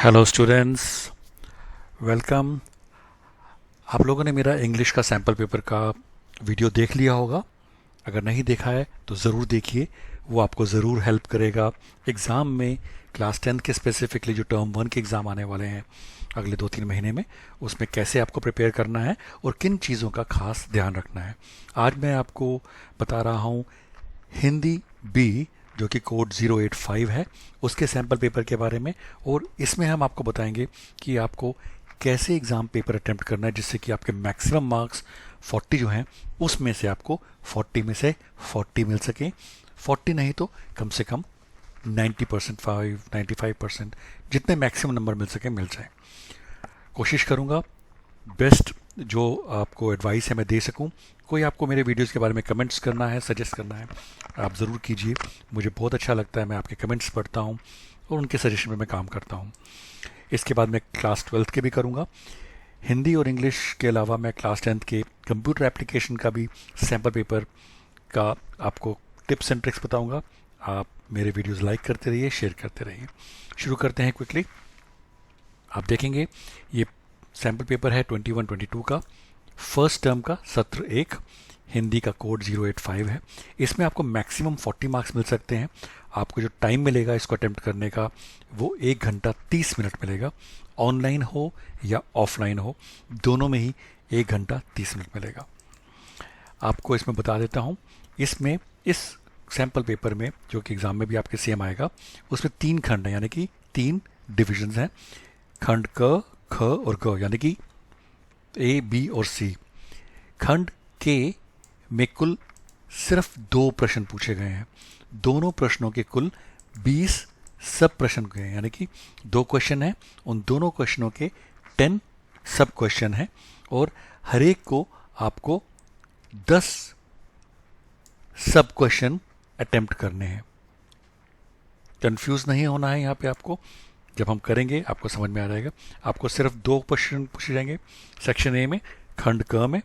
Hello students, welcome. आप लोगों ने मेरा इंग्लिश का सैम्पल पेपर का वीडियो देख लिया होगा। अगर नहीं देखा है तो ज़रूर देखिए, वो आपको ज़रूर हेल्प करेगा एग्ज़ाम में। क्लास 10 के स्पेसिफिकली जो टर्म 1 के एग्ज़ाम आने वाले हैं अगले 2-3 महीने में, उसमें कैसे आपको प्रिपेयर करना है और किन चीज़ों का खास ध्यान रखना है। आज मैं आपको बता रहा हूँ हिंदी बी, जो कि कोड 085 है, उसके सैम्पल पेपर के बारे में। और इसमें हम आपको बताएंगे कि आपको कैसे एग्ज़ाम पेपर अटेम्प्ट करना है जिससे कि आपके मैक्सिमम मार्क्स 40 जो हैं उसमें से आपको 40 में से 40 मिल सकें। 40 नहीं तो कम से कम 90%, 95% जितने मैक्सिमम नंबर मिल सके मिल जाए। कोशिश करूँगा बेस्ट जो आपको एडवाइस है मैं दे सकूं। कोई आपको मेरे वीडियोस के बारे में कमेंट्स करना है, सजेस्ट करना है, आप ज़रूर कीजिए। मुझे बहुत अच्छा लगता है, मैं आपके कमेंट्स पढ़ता हूं और उनके सजेशन पे मैं काम करता हूं। इसके बाद मैं क्लास 12 के भी करूंगा। हिंदी और इंग्लिश के अलावा मैं क्लास 10 के कंप्यूटर एप्लीकेशन का भी सैम्पल पेपर का आपको टिप्स एंड ट्रिक्स बताऊँगा। आप मेरे वीडियोज़ लाइक करते रहिए, शेयर करते रहिए। शुरू करते हैं क्विकली। आप देखेंगे ये सैम्पल पेपर है 21-22 का, फर्स्ट टर्म का सत्र 1, हिंदी का कोड 085 है। इसमें आपको मैक्सिमम 40 मार्क्स मिल सकते हैं। आपको जो टाइम मिलेगा इसको अटेम्प्ट करने का वो 1 घंटा 30 मिनट मिलेगा। ऑनलाइन हो या ऑफलाइन हो, दोनों में ही 1 घंटा 30 मिनट मिलेगा। आपको इसमें बता देता हूँ, इसमें इस सैम्पल पेपर में जो कि एग्ज़ाम में भी आपके सेम आएगा, उसमें 3 खंड हैं, यानी कि 3 डिविजन्स हैं। खंड क, ख और ग, यानी कि ए, बी और सी। खंड के में कुल सिर्फ 2 प्रश्न पूछे गए हैं। दोनों प्रश्नों के कुल 20 सब प्रश्न गए हैं, यानी कि 2 क्वेश्चन हैं, उन दोनों क्वेश्चनों के 10 सब क्वेश्चन हैं और हर एक को आपको 10 सब क्वेश्चन अटेम्प्ट करने हैं। कंफ्यूज नहीं होना है यहाँ पे आपको, जब हम करेंगे आपको समझ में आ जाएगा। आपको सिर्फ 2 क्वेश्चन पूछे जाएंगे सेक्शन ए में, खंड क में।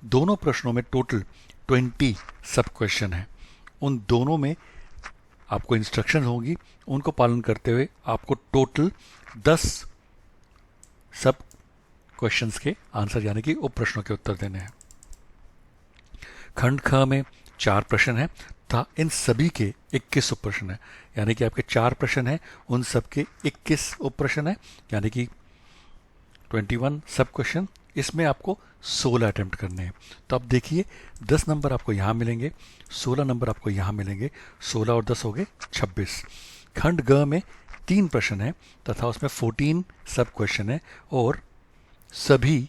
दोनों प्रश्नों में टोटल 20 सब क्वेश्चन हैं। उन दोनों में आपको इंस्ट्रक्शन होगी, उनको पालन करते हुए आपको टोटल 10 सब क्वेश्चंस के आंसर, यानी कि उप प्रश्नों के उत्तर देने हैं। खंड ख में 4 प्रश्न हैं तथा इन सभी के 21 उप प्रश्न हैं, यानी कि आपके 4 प्रश्न हैं, उन सब के 21 उप प्रश्न हैं, यानी कि 21 सब क्वेश्चन। इसमें आपको 16 अटेम्प्ट करने हैं। तो अब देखिए, 10 नंबर आपको यहाँ मिलेंगे, 16 नंबर आपको यहाँ मिलेंगे, 16 और 10 हो गए 26। खंड ग में 3 प्रश्न हैं तथा उसमें 14 सब क्वेश्चन है और सभी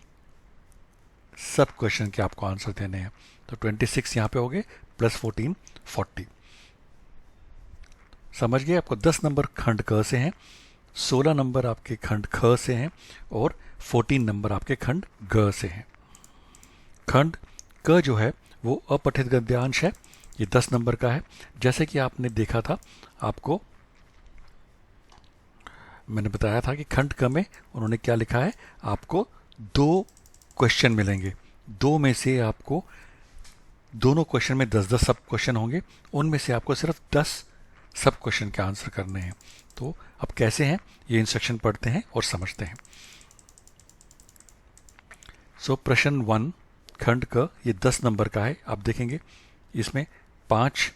सब क्वेश्चन के आपको आंसर देने हैं। तो 26 यहाँ पे हो गए प्लस 14, 40। समझ गए? आपको 10 नंबर खंड क से हैं, 16 नंबर आपके खंड ख से हैं और 14 नंबर आपके खंड ग से हैं। खंड क जो है वो अपठित गद्यांश है, ये 10 नंबर का है। जैसे कि आपने देखा था, आपको मैंने बताया था कि खंड क में उन्होंने क्या लिखा है, आपको 2 क्वेश्चन मिलेंगे, 2 में से आपको दोनों क्वेश्चन में 10-10 सब क्वेश्चन होंगे, उनमें से आपको सिर्फ 10 सब क्वेश्चन के आंसर करने हैं। तो अब कैसे हैं ये इंस्ट्रक्शन पढ़ते हैं और समझते हैं। प्रश्न 1 खंड क ये 10 नंबर का है। आप देखेंगे इसमें 5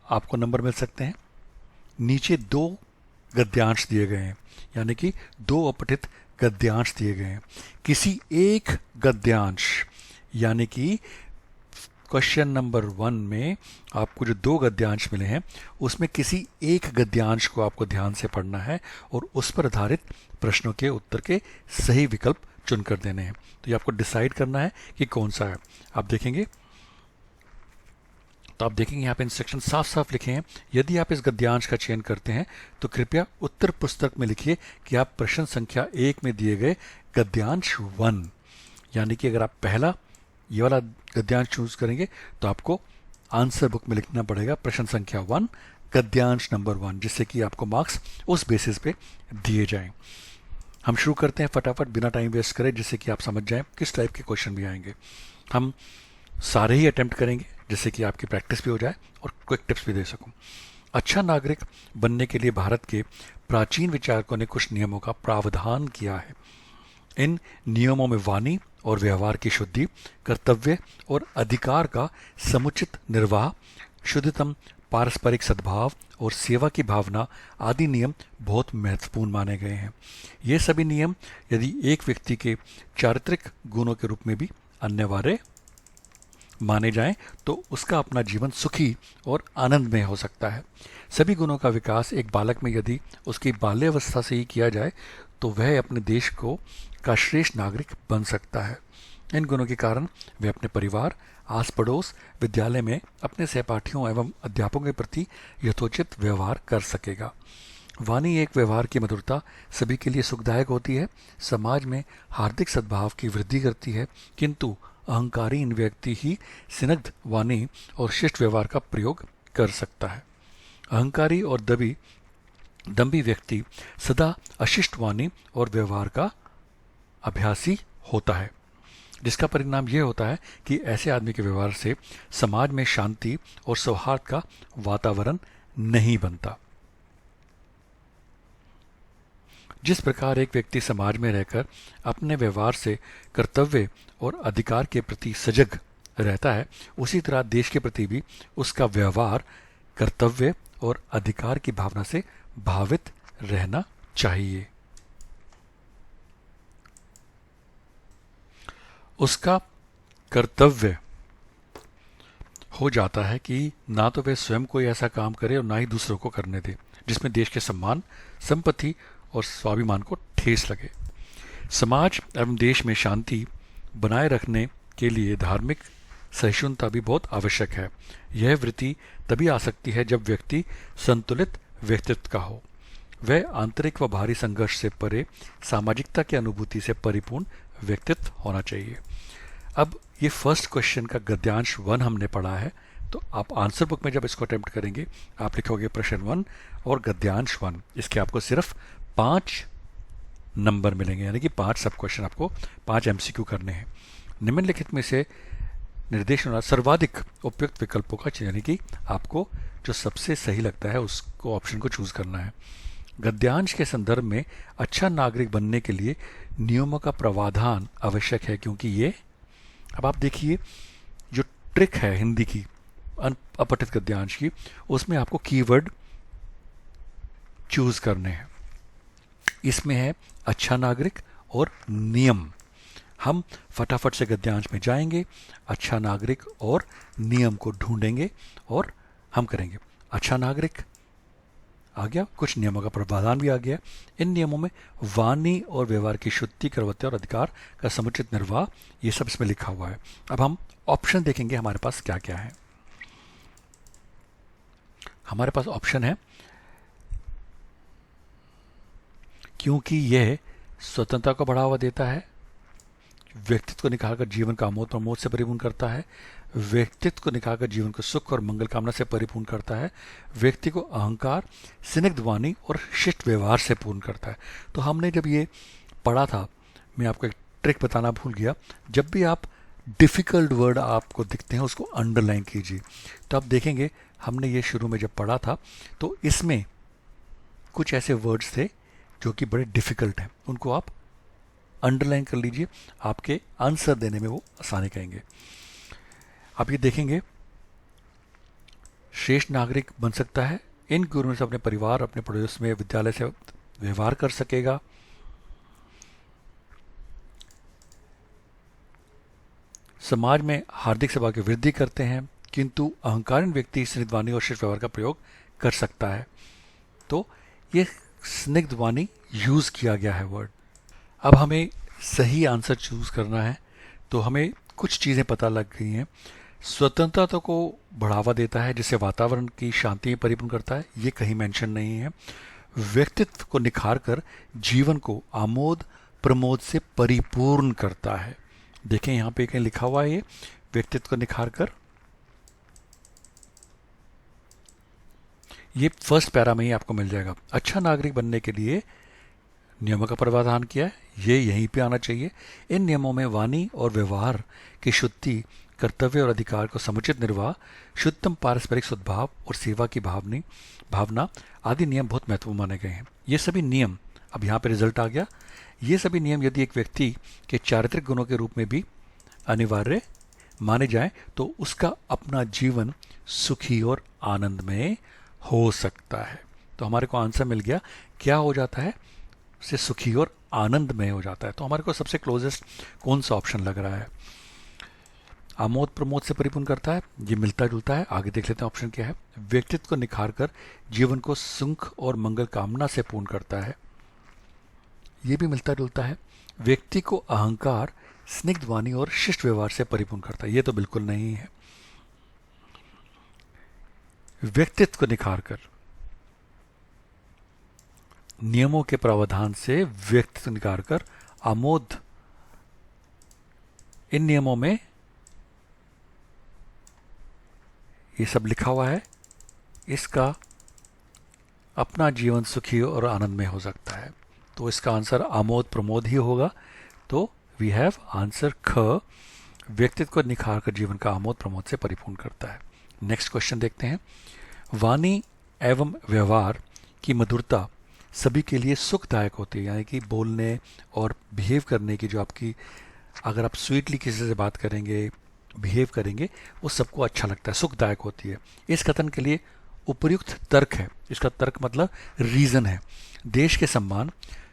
आपको नंबर मिल सकते हैं। नीचे 2 गद्यांश दिए गए हैं, यानी कि 2 अपठित गद्यांश दिए गए हैं। किसी एक गद्यांश, यानी कि क्वेश्चन नंबर 1 में आपको जो 2 गद्यांश मिले हैं उसमें किसी एक गद्यांश को आपको ध्यान से पढ़ना है और उस पर आधारित प्रश्नों के उत्तर के सही विकल्प चुनकर देने हैं। तो ये आपको डिसाइड करना है कि कौन सा है। आप देखेंगे तो आप देखेंगे यहाँ पे इंस्ट्रक्शन साफ साफ लिखे हैं। यदि आप इस गद्यांश का चयन करते हैं तो कृपया उत्तर पुस्तक में लिखिए कि आप प्रश्न संख्या 1 में दिए गए गद्यांश 1, यानी कि अगर आप पहला ये वाला गद्यांश चूज करेंगे तो आपको आंसर बुक में लिखना पड़ेगा प्रश्न संख्या 1 गद्यांश नंबर 1, जिससे कि आपको मार्क्स उस बेसिस पे दिए जाएं। हम शुरू करते हैं फटाफट बिना टाइम वेस्ट करें, जिससे कि आप समझ जाएं किस टाइप के क्वेश्चन भी आएंगे। हम सारे ही अटेम्प्ट करेंगे जिससे कि आपकी प्रैक्टिस भी हो जाए और क्विक टिप्स भी दे सकूं। अच्छा नागरिक बनने के लिए भारत के प्राचीन विचारकों ने कुछ नियमों का प्रावधान किया है। इन नियमों में वाणी और व्यवहार की शुद्धि, कर्तव्य और अधिकार का समुचित निर्वाह, शुद्धतम पारस्परिक सद्भाव और सेवा की भावना आदि नियम बहुत महत्वपूर्ण माने गए हैं। ये सभी नियम यदि एक व्यक्ति के चारित्रिक गुणों के रूप में भी अनिवार्य माने जाएं तो उसका अपना जीवन सुखी और आनंदमय हो सकता है। सभी गुणों का विकास एक बालक में यदि उसकी बाल्यावस्था से ही किया जाए तो वह अपने देश को का श्रेष्ठ नागरिक बन सकता है। इन गुणों के कारण वह अपने परिवार, आस पड़ोस, विद्यालय में अपने सहपाठियों एवं अध्यापकों के प्रति यथोचित व्यवहार कर सकेगा। वाणी एक व्यवहार की मधुरता सभी के लिए सुखदायक होती है, समाज में हार्दिक सद्भाव की वृद्धि करती है, किंतु अहंकारी व्यक्ति ही स्निग्ध वाणी और शिष्ट व्यवहार का प्रयोग कर सकता है। अहंकारी और दंभी व्यक्ति सदा अशिष्ट वाणी और व्यवहार का अभ्यासी होता है, जिसका परिणाम यह होता है कि ऐसे आदमी के व्यवहार से समाज में शांति और सौहार्द का वातावरण नहीं बनता। जिस प्रकार एक व्यक्ति समाज में रहकर अपने व्यवहार से कर्तव्य और अधिकार के प्रति सजग रहता है, उसी तरह देश के प्रति भी उसका व्यवहार कर्तव्य और अधिकार की भावना से भावित रहना चाहिए। उसका कर्तव्य हो जाता है कि ना तो वह स्वयं कोई ऐसा काम करे और ना ही दूसरों को करने दे जिसमें देश के सम्मान, संपत्ति और स्वाभिमान को ठेस लगे। समाज एवं देश में शांति बनाए रखने के लिए धार्मिक सहिष्णुता भी बहुत आवश्यक है। यह वृत्ति तभी आ सकती है जब व्यक्ति संतुलित व्यक्तित्व का हो। वह आंतरिक व बाहरी संघर्ष से परे सामाजिकता की अनुभूति से परिपूर्ण व्यक्तित्व होना चाहिए। अब ये फर्स्ट क्वेश्चन का गद्यांश 1 हमने पढ़ा है, तो आप आंसर बुक में जब इसको अटेम्प्ट करेंगे आप लिखोगे प्रश्न 1 और गद्यांश 1। इसके आपको सिर्फ 5 नंबर मिलेंगे, यानी कि 5 सब क्वेश्चन आपको 5 एमसीक्यू करने हैं। निम्नलिखित में से निर्देशन सर्वाधिक उपयुक्त विकल्पों का, यानी कि आपको जो सबसे सही लगता है उसको ऑप्शन को चूज करना है। गद्यांश के संदर्भ में अच्छा नागरिक बनने के लिए नियमों का प्रावधान आवश्यक है, क्योंकि ये, अब आप देखिए जो ट्रिक है हिंदी की अपठित गद्यांश की, उसमें आपको कीवर्ड चूज करने हैं। इसमें है अच्छा नागरिक और नियम। हम फटाफट से गद्यांश में जाएंगे, अच्छा नागरिक और नियम को ढूंढेंगे और हम करेंगे। अच्छा नागरिक आ गया, कुछ नियमों का प्रावधान भी आ गया। इन नियमों में वाणी और व्यवहार की शुद्धि, कर्तव्य और अधिकार का समुचित निर्वाह, ये सब इसमें लिखा हुआ है। अब हम ऑप्शन देखेंगे हमारे पास क्या क्या है। हमारे पास ऑप्शन है, क्योंकि यह स्वतंत्रता को बढ़ावा देता है, व्यक्तित्व को निखारकर जीवन का आमोद प्रमोद से परिपूर्ण करता है, व्यक्तित्व को निखारकर जीवन को सुख और मंगल कामना से परिपूर्ण करता है, व्यक्ति को अहंकार, स्निग्ध वाणी और शिष्ट व्यवहार से पूर्ण करता है। तो हमने जब ये पढ़ा था, मैं आपको एक ट्रिक बताना भूल गया, जब भी आप डिफिकल्ट वर्ड आपको दिखते हैं उसको अंडरलाइन कीजिए। तो आप देखेंगे हमने ये शुरू में जब पढ़ा था तो इसमें कुछ ऐसे वर्ड्स थे जो कि बड़े डिफिकल्ट हैं, उनको आप अंडरलाइन कर लीजिए, आपके आंसर देने में वो आसानी करेंगे। आप ये देखेंगे, श्रेष्ठ नागरिक बन सकता है, इन गुणों से अपने परिवार, अपने पड़ोस में, विद्यालय से व्यवहार कर सकेगा, समाज में हार्दिक सभा की वृद्धि करते हैं, किंतु अहंकारी व्यक्ति स्निग्ध वाणी और शिष्ट व्यवहार का प्रयोग कर सकता है। तो ये स्निग्ध वाणी यूज किया गया है वर्ड। अब हमें सही आंसर चूज करना है, तो हमें कुछ चीज़ें पता लग गई हैं। स्वतंत्रता को बढ़ावा देता है, जिससे वातावरण की शांति परिपूर्ण करता है, ये कहीं मेंशन नहीं है। व्यक्तित्व को निखार कर जीवन को आमोद प्रमोद से परिपूर्ण करता है। देखें यहाँ पे कहीं लिखा हुआ है, ये व्यक्तित्व को निखार कर, ये फर्स्ट पैरा में ही आपको मिल जाएगा। अच्छा नागरिक बनने के लिए नियमों का प्रावधान किया है, ये यहीं पे आना चाहिए। इन नियमों में वाणी और व्यवहार की शुद्धि, कर्तव्य और अधिकार को समुचित निर्वाह, शुद्धतम पारस्परिक सद्भाव और सेवा की भावना आदि नियम बहुत महत्वपूर्ण माने गए हैं। ये सभी नियम, अब यहाँ पे रिजल्ट आ गया, ये सभी नियम यदि एक व्यक्ति के चारित्रिक गुणों के रूप में भी अनिवार्य माने जाएं तो उसका अपना जीवन सुखी और आनंदमय हो सकता है। तो हमारे को आंसर मिल गया, क्या हो जाता है, उससे सुखी और आनंदमय हो जाता है। तो हमारे को सबसे क्लोजेस्ट कौन सा ऑप्शन लग रहा है? आमोद प्रमोद से परिपूर्ण करता है, ये मिलता जुलता है। आगे देख लेते हैं ऑप्शन क्या है। व्यक्तित्व को निखार कर जीवन को सुख और मंगल कामना से पूर्ण करता है, ये भी मिलता जुलता है। व्यक्ति को अहंकार, स्निग्ध वाणी और शिष्ट व्यवहार से परिपूर्ण करता है, ये तो बिल्कुल नहीं है। व्यक्तित्व को निखार कर, नियमों के प्रावधान से व्यक्तित्व निखार कर, आमोद, इन नियमों में ये सब लिखा हुआ है, इसका अपना जीवन सुखी और आनंदमय हो सकता है। तो इसका आंसर आमोद प्रमोद ही होगा। तो वी हैव आंसर ख, व्यक्तित्व को निखार कर जीवन का आमोद प्रमोद से परिपूर्ण करता है। नेक्स्ट क्वेश्चन देखते हैं। वाणी एवं व्यवहार की मधुरता सभी के लिए सुखदायक होती है, यानी कि बोलने और बिहेव करने की जो आपकी, अगर आप स्वीटली किसी से बात करेंगे, बिहेव करेंगे, वो सबको अच्छा लगता है, सुखदायक होती है। इस कथन के लिए उपयुक्त तर्क है, इसका तर्क मतलब रीज़न है। देश के सम्मान,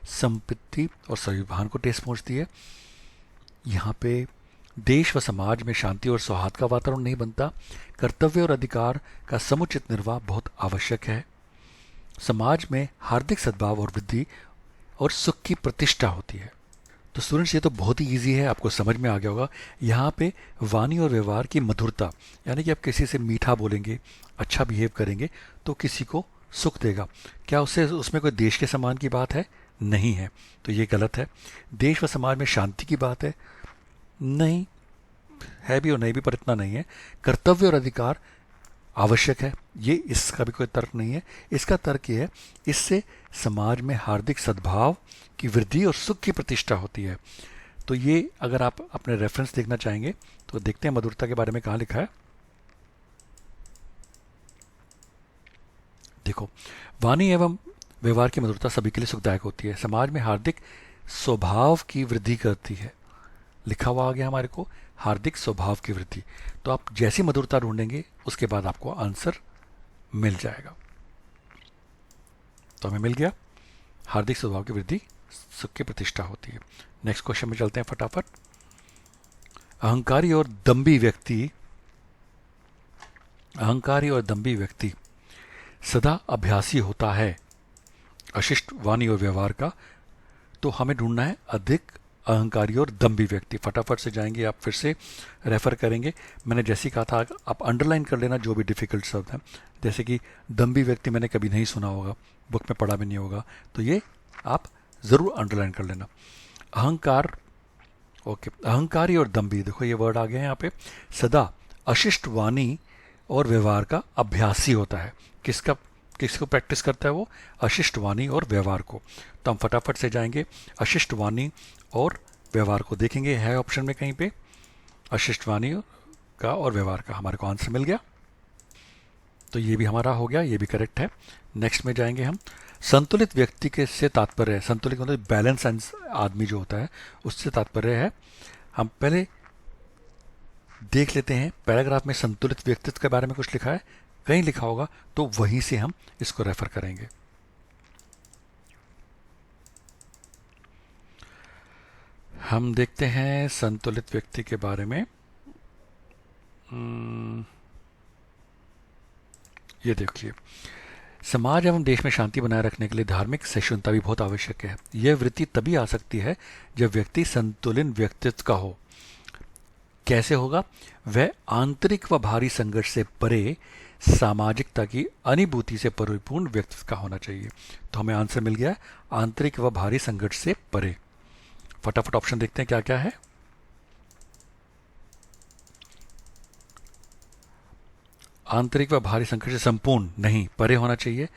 संपत्ति और स्वाभिमान को ठेस पहुंचती है। यहाँ पे देश व समाज में शांति और सौहार्द का वातावरण नहीं बनता। कर्तव्य और अधिकार का समुचित निर्वाह बहुत आवश्यक है। समाज में हार्दिक सद्भाव और वृद्धि और सुख की प्रतिष्ठा होती है। तो स्टूडेंट्स, ये तो बहुत ही इजी है, आपको समझ में आ गया होगा। यहाँ पे वाणी और व्यवहार की मधुरता, यानी कि आप किसी से मीठा बोलेंगे, अच्छा बिहेव करेंगे तो किसी को सुख देगा। क्या उससे उसमें कोई देश के सम्मान की बात है? नहीं है, तो ये गलत है। देश व समाज में शांति की बात है? नहीं है भी और नहीं भी, पर इतना नहीं है। कर्तव्य और अधिकार आवश्यक है, ये इसका भी कोई तर्क नहीं है। इसका तर्क ये है, इससे समाज में हार्दिक सद्भाव की वृद्धि और सुख की प्रतिष्ठा होती है। तो ये अगर आप अपने रेफरेंस देखना चाहेंगे तो देखते हैं मधुरता के बारे में कहाँ लिखा है। देखो, वाणी एवं व्यवहार की मधुरता सभी के लिए सुखदायक होती है, समाज में हार्दिक स्वभाव की वृद्धि करती है। लिखा हुआ आ गया हमारे को, हार्दिक स्वभाव की वृद्धि। तो आप जैसी मधुरता ढूंढेंगे उसके बाद आपको आंसर मिल जाएगा। तो हमें मिल गया, हार्दिक स्वभाव की वृद्धि सुख की प्रतिष्ठा होती है। नेक्स्ट क्वेश्चन में चलते हैं फटाफट। अहंकारी और दंभी व्यक्ति सदा अभ्यासी होता है अशिष्ट वाणी और व्यवहार का। तो हमें ढूंढना है अधिक अहंकारी और दंभी व्यक्ति। फटाफट से जाएंगे, आप फिर से रेफर करेंगे। मैंने जैसे ही कहा था, आप अंडरलाइन कर लेना जो भी डिफिकल्ट शब्द हैं। जैसे कि दंभी व्यक्ति मैंने कभी नहीं सुना होगा, बुक में पढ़ा भी नहीं होगा, तो ये आप ज़रूर अंडरलाइन कर लेना। अहंकार, ओके, अहंकारी और दंभी, देखो ये वर्ड आ गया है यहाँ पे। सदा अशिष्ट वाणी और व्यवहार का अभ्यासी होता है। किसको प्रैक्टिस करता है वो? अशिष्ट वाणी और व्यवहार को। तो हम फटाफट से जाएंगे, अशिष्ट वाणी और व्यवहार को देखेंगे, है ऑप्शन में कहीं पे अशिष्ट वाणी का और व्यवहार का। हमारे को आंसर मिल गया, तो ये भी हमारा हो गया, ये भी करेक्ट है। नेक्स्ट में जाएंगे हम। संतुलित व्यक्ति के से तात्पर्य है, संतुलित मतलब बैलेंस आदमी जो होता है उससे तात्पर्य है। हम पहले देख लेते हैं पैराग्राफ में संतुलित व्यक्तित्व के बारे में कुछ लिखा है, कहीं लिखा होगा तो वहीं से हम इसको रेफर करेंगे। हम देखते हैं संतुलित व्यक्ति के बारे में। ये देखिए, समाज एवं देश में शांति बनाए रखने के लिए धार्मिक सहिष्णुता भी बहुत आवश्यक है। यह वृत्ति तभी आ सकती है जब व्यक्ति संतुलित व्यक्तित्व का हो। कैसे होगा? वह आंतरिक व बाहरी संघर्ष से परे सामाजिकता की अनुभूति से परिपूर्ण व्यक्तित्व का होना चाहिए। तो हमें आंसर मिल गया, आंतरिक व बाहरी संघर्ष से परे। फटाफट ऑप्शन देखते हैं क्या क्या है। आंतरिक व बाहरी संघर्ष से संपूर्ण नहीं, परे होना चाहिए।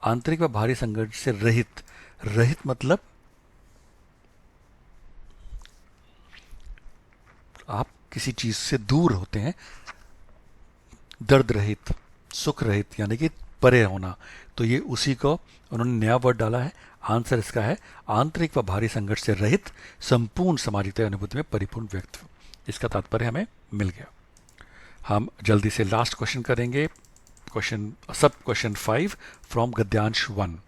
आंतरिक व बाहरी संघर्ष से रहित, रहित मतलब आप किसी चीज़ से दूर होते हैं, दर्द रहित, सुख रहित, यानी कि परे होना। तो ये उसी को उन्होंने नया वर्ड डाला है। आंसर इसका है आंतरिक व बाहरी संघर्ष से रहित संपूर्ण सामाजिकता अनुभूति में परिपूर्ण व्यक्तित्व। इसका तात्पर्य हमें मिल गया। हम जल्दी से लास्ट क्वेश्चन करेंगे, क्वेश्चन 5 फ्रॉम गद्यांश 1।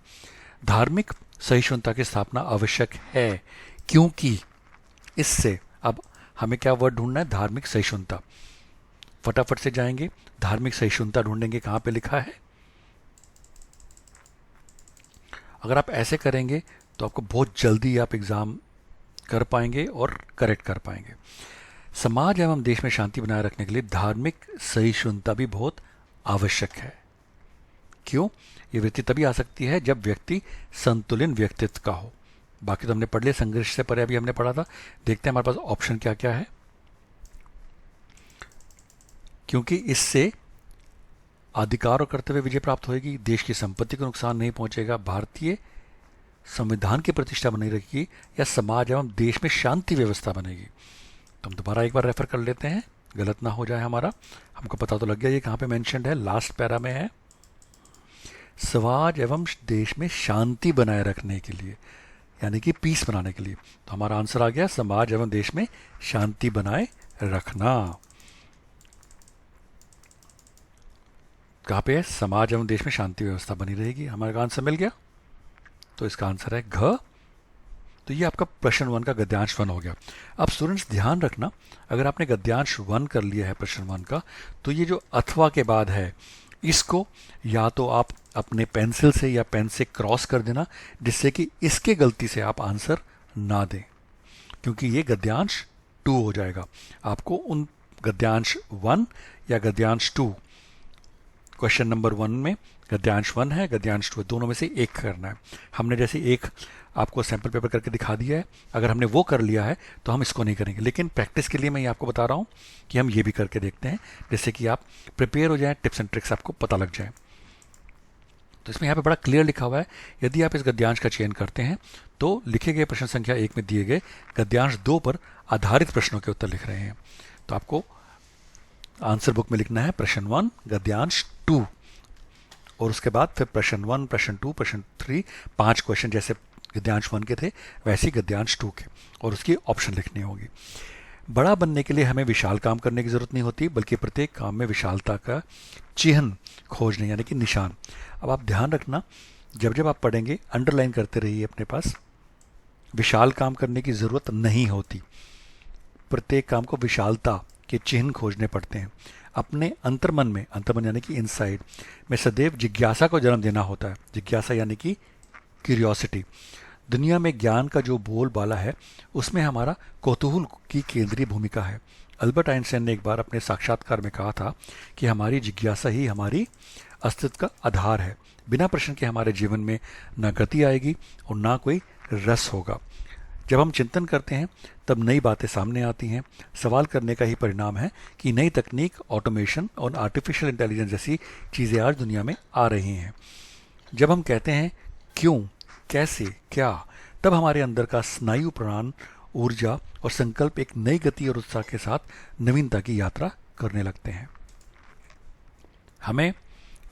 धार्मिक सहिष्णुता की स्थापना आवश्यक है क्योंकि इससे, अब हमें क्या वर्ड ढूंढना है, धार्मिक सहिष्णुता। फटाफट से जाएंगे, धार्मिक सहिष्णुता ढूंढेंगे, कहां पे लिखा है। अगर आप ऐसे करेंगे तो आपको बहुत जल्दी आप एग्जाम कर पाएंगे और करेक्ट कर पाएंगे। समाज एवं देश में शांति बनाए रखने के लिए धार्मिक सहिष्णुता भी बहुत आवश्यक है। क्यों? ये वृत्ति तभी आ सकती है जब व्यक्ति संतुलित व्यक्तित्व का हो। बाकी तो हमने पढ़ लिया, संघर्ष से परे अभी हमने पढ़ा था। देखते हैं हमारे पास ऑप्शन क्या क्या है। क्योंकि इससे अधिकार और कर्तव्य विजय प्राप्त होगी, देश की संपत्ति को नुकसान नहीं पहुंचेगा, भारतीय संविधान की प्रतिष्ठा बनी रहेगी, या समाज एवं देश में शांति व्यवस्था बनेगी। तो हम दोबारा एक बार रेफर कर लेते हैं, गलत ना हो जाए हमारा। हमको पता तो लग गया ये कहाँ पे मेंशन्ड है, लास्ट पैरा में है। समाज एवं देश में शांति बनाए रखने के लिए, यानी कि पीस बनाने के लिए। तो हमारा आंसर आ गया समाज एवं देश में शांति बनाए रखना। कहाँ पे है? समाज एवं देश में शांति व्यवस्था बनी रहेगी। हमारा आंसर मिल गया। तो इसका आंसर है घ। तो ये आपका प्रश्न 1 का गद्यांश 1 हो गया। अब स्टूडेंट्स ध्यान रखना, अगर आपने गद्यांश 1 कर लिया है प्रश्न 1 का, तो ये जो अथवा के बाद है, इसको या तो आप अपने पेंसिल से या पेन से क्रॉस कर देना, जिससे कि इसके गलती से आप आंसर ना दें, क्योंकि ये गद्यांश 2 हो जाएगा। आपको उन गद्यांश 1 या गद्यांश 2, क्वेश्चन नंबर 1 में गद्यांश 1 है, गद्यांश 2 है, दोनों में से एक करना है। हमने जैसे एक आपको सैंपल पेपर करके दिखा दिया है, अगर हमने वो कर लिया है तो हम इसको नहीं करेंगे। लेकिन प्रैक्टिस के लिए मैं ये आपको बता रहा हूँ कि हम ये भी करके देखते हैं, जिससे कि आप प्रिपेयर हो जाएं, टिप्स एंड ट्रिक्स आपको पता लग जाए। तो इसमें यहाँ पे बड़ा क्लियर लिखा हुआ है, यदि आप इस गद्यांश का चयन करते हैं तो लिखे गए प्रश्न संख्या 1 में दिए गए गद्यांश 2 पर आधारित प्रश्नों के उत्तर लिख रहे हैं। तो आपको आंसर बुक में लिखना है प्रश्न 1 गद्यांश 2, और उसके बाद फिर प्रश्न 1, प्रश्न 2, प्रश्न 3, 5 क्वेश्चन जैसे गद्यांश 1 के थे वैसे ही गद्यांश 2 के, और उसकी ऑप्शन लिखनी होगी। बड़ा बनने के लिए हमें विशाल काम करने की जरूरत नहीं होती, बल्कि प्रत्येक काम में विशालता का चिन्ह खोजने, यानी कि निशान। अब आप ध्यान रखना, जब जब आप पढ़ेंगे अंडरलाइन करते रहिए अपने पास। विशाल काम करने की जरूरत नहीं होती, प्रत्येक काम को विशालता के चिन्ह खोजने पड़ते हैं। अपने अंतर्मन में, अंतर्मन यानी कि इनसाइड में सदैव जिज्ञासा को जन्म देना होता है। जिज्ञासा यानी कि क्यूरियोसिटी। दुनिया में ज्ञान का जो बोलबाला है उसमें हमारा कौतूहल की केंद्रीय भूमिका है। अल्बर्ट आइंस्टाइन ने एक बार अपने साक्षात्कार में कहा था कि हमारी जिज्ञासा ही हमारी अस्तित्व का आधार है। बिना प्रश्न के हमारे जीवन में ना गति आएगी और ना कोई रस होगा। जब हम चिंतन करते हैं तब नई बातें सामने आती हैं। सवाल करने का ही परिणाम है कि नई तकनीक, ऑटोमेशन और आर्टिफिशियल इंटेलिजेंस जैसी चीज़ें आज दुनिया में आ रही हैं। जब हम कहते हैं क्यों, कैसे, क्या, तब हमारे अंदर का स्नायु प्राण, ऊर्जा और संकल्प एक नई गति और उत्साह के साथ नवीनता की यात्रा करने लगते हैं। हमें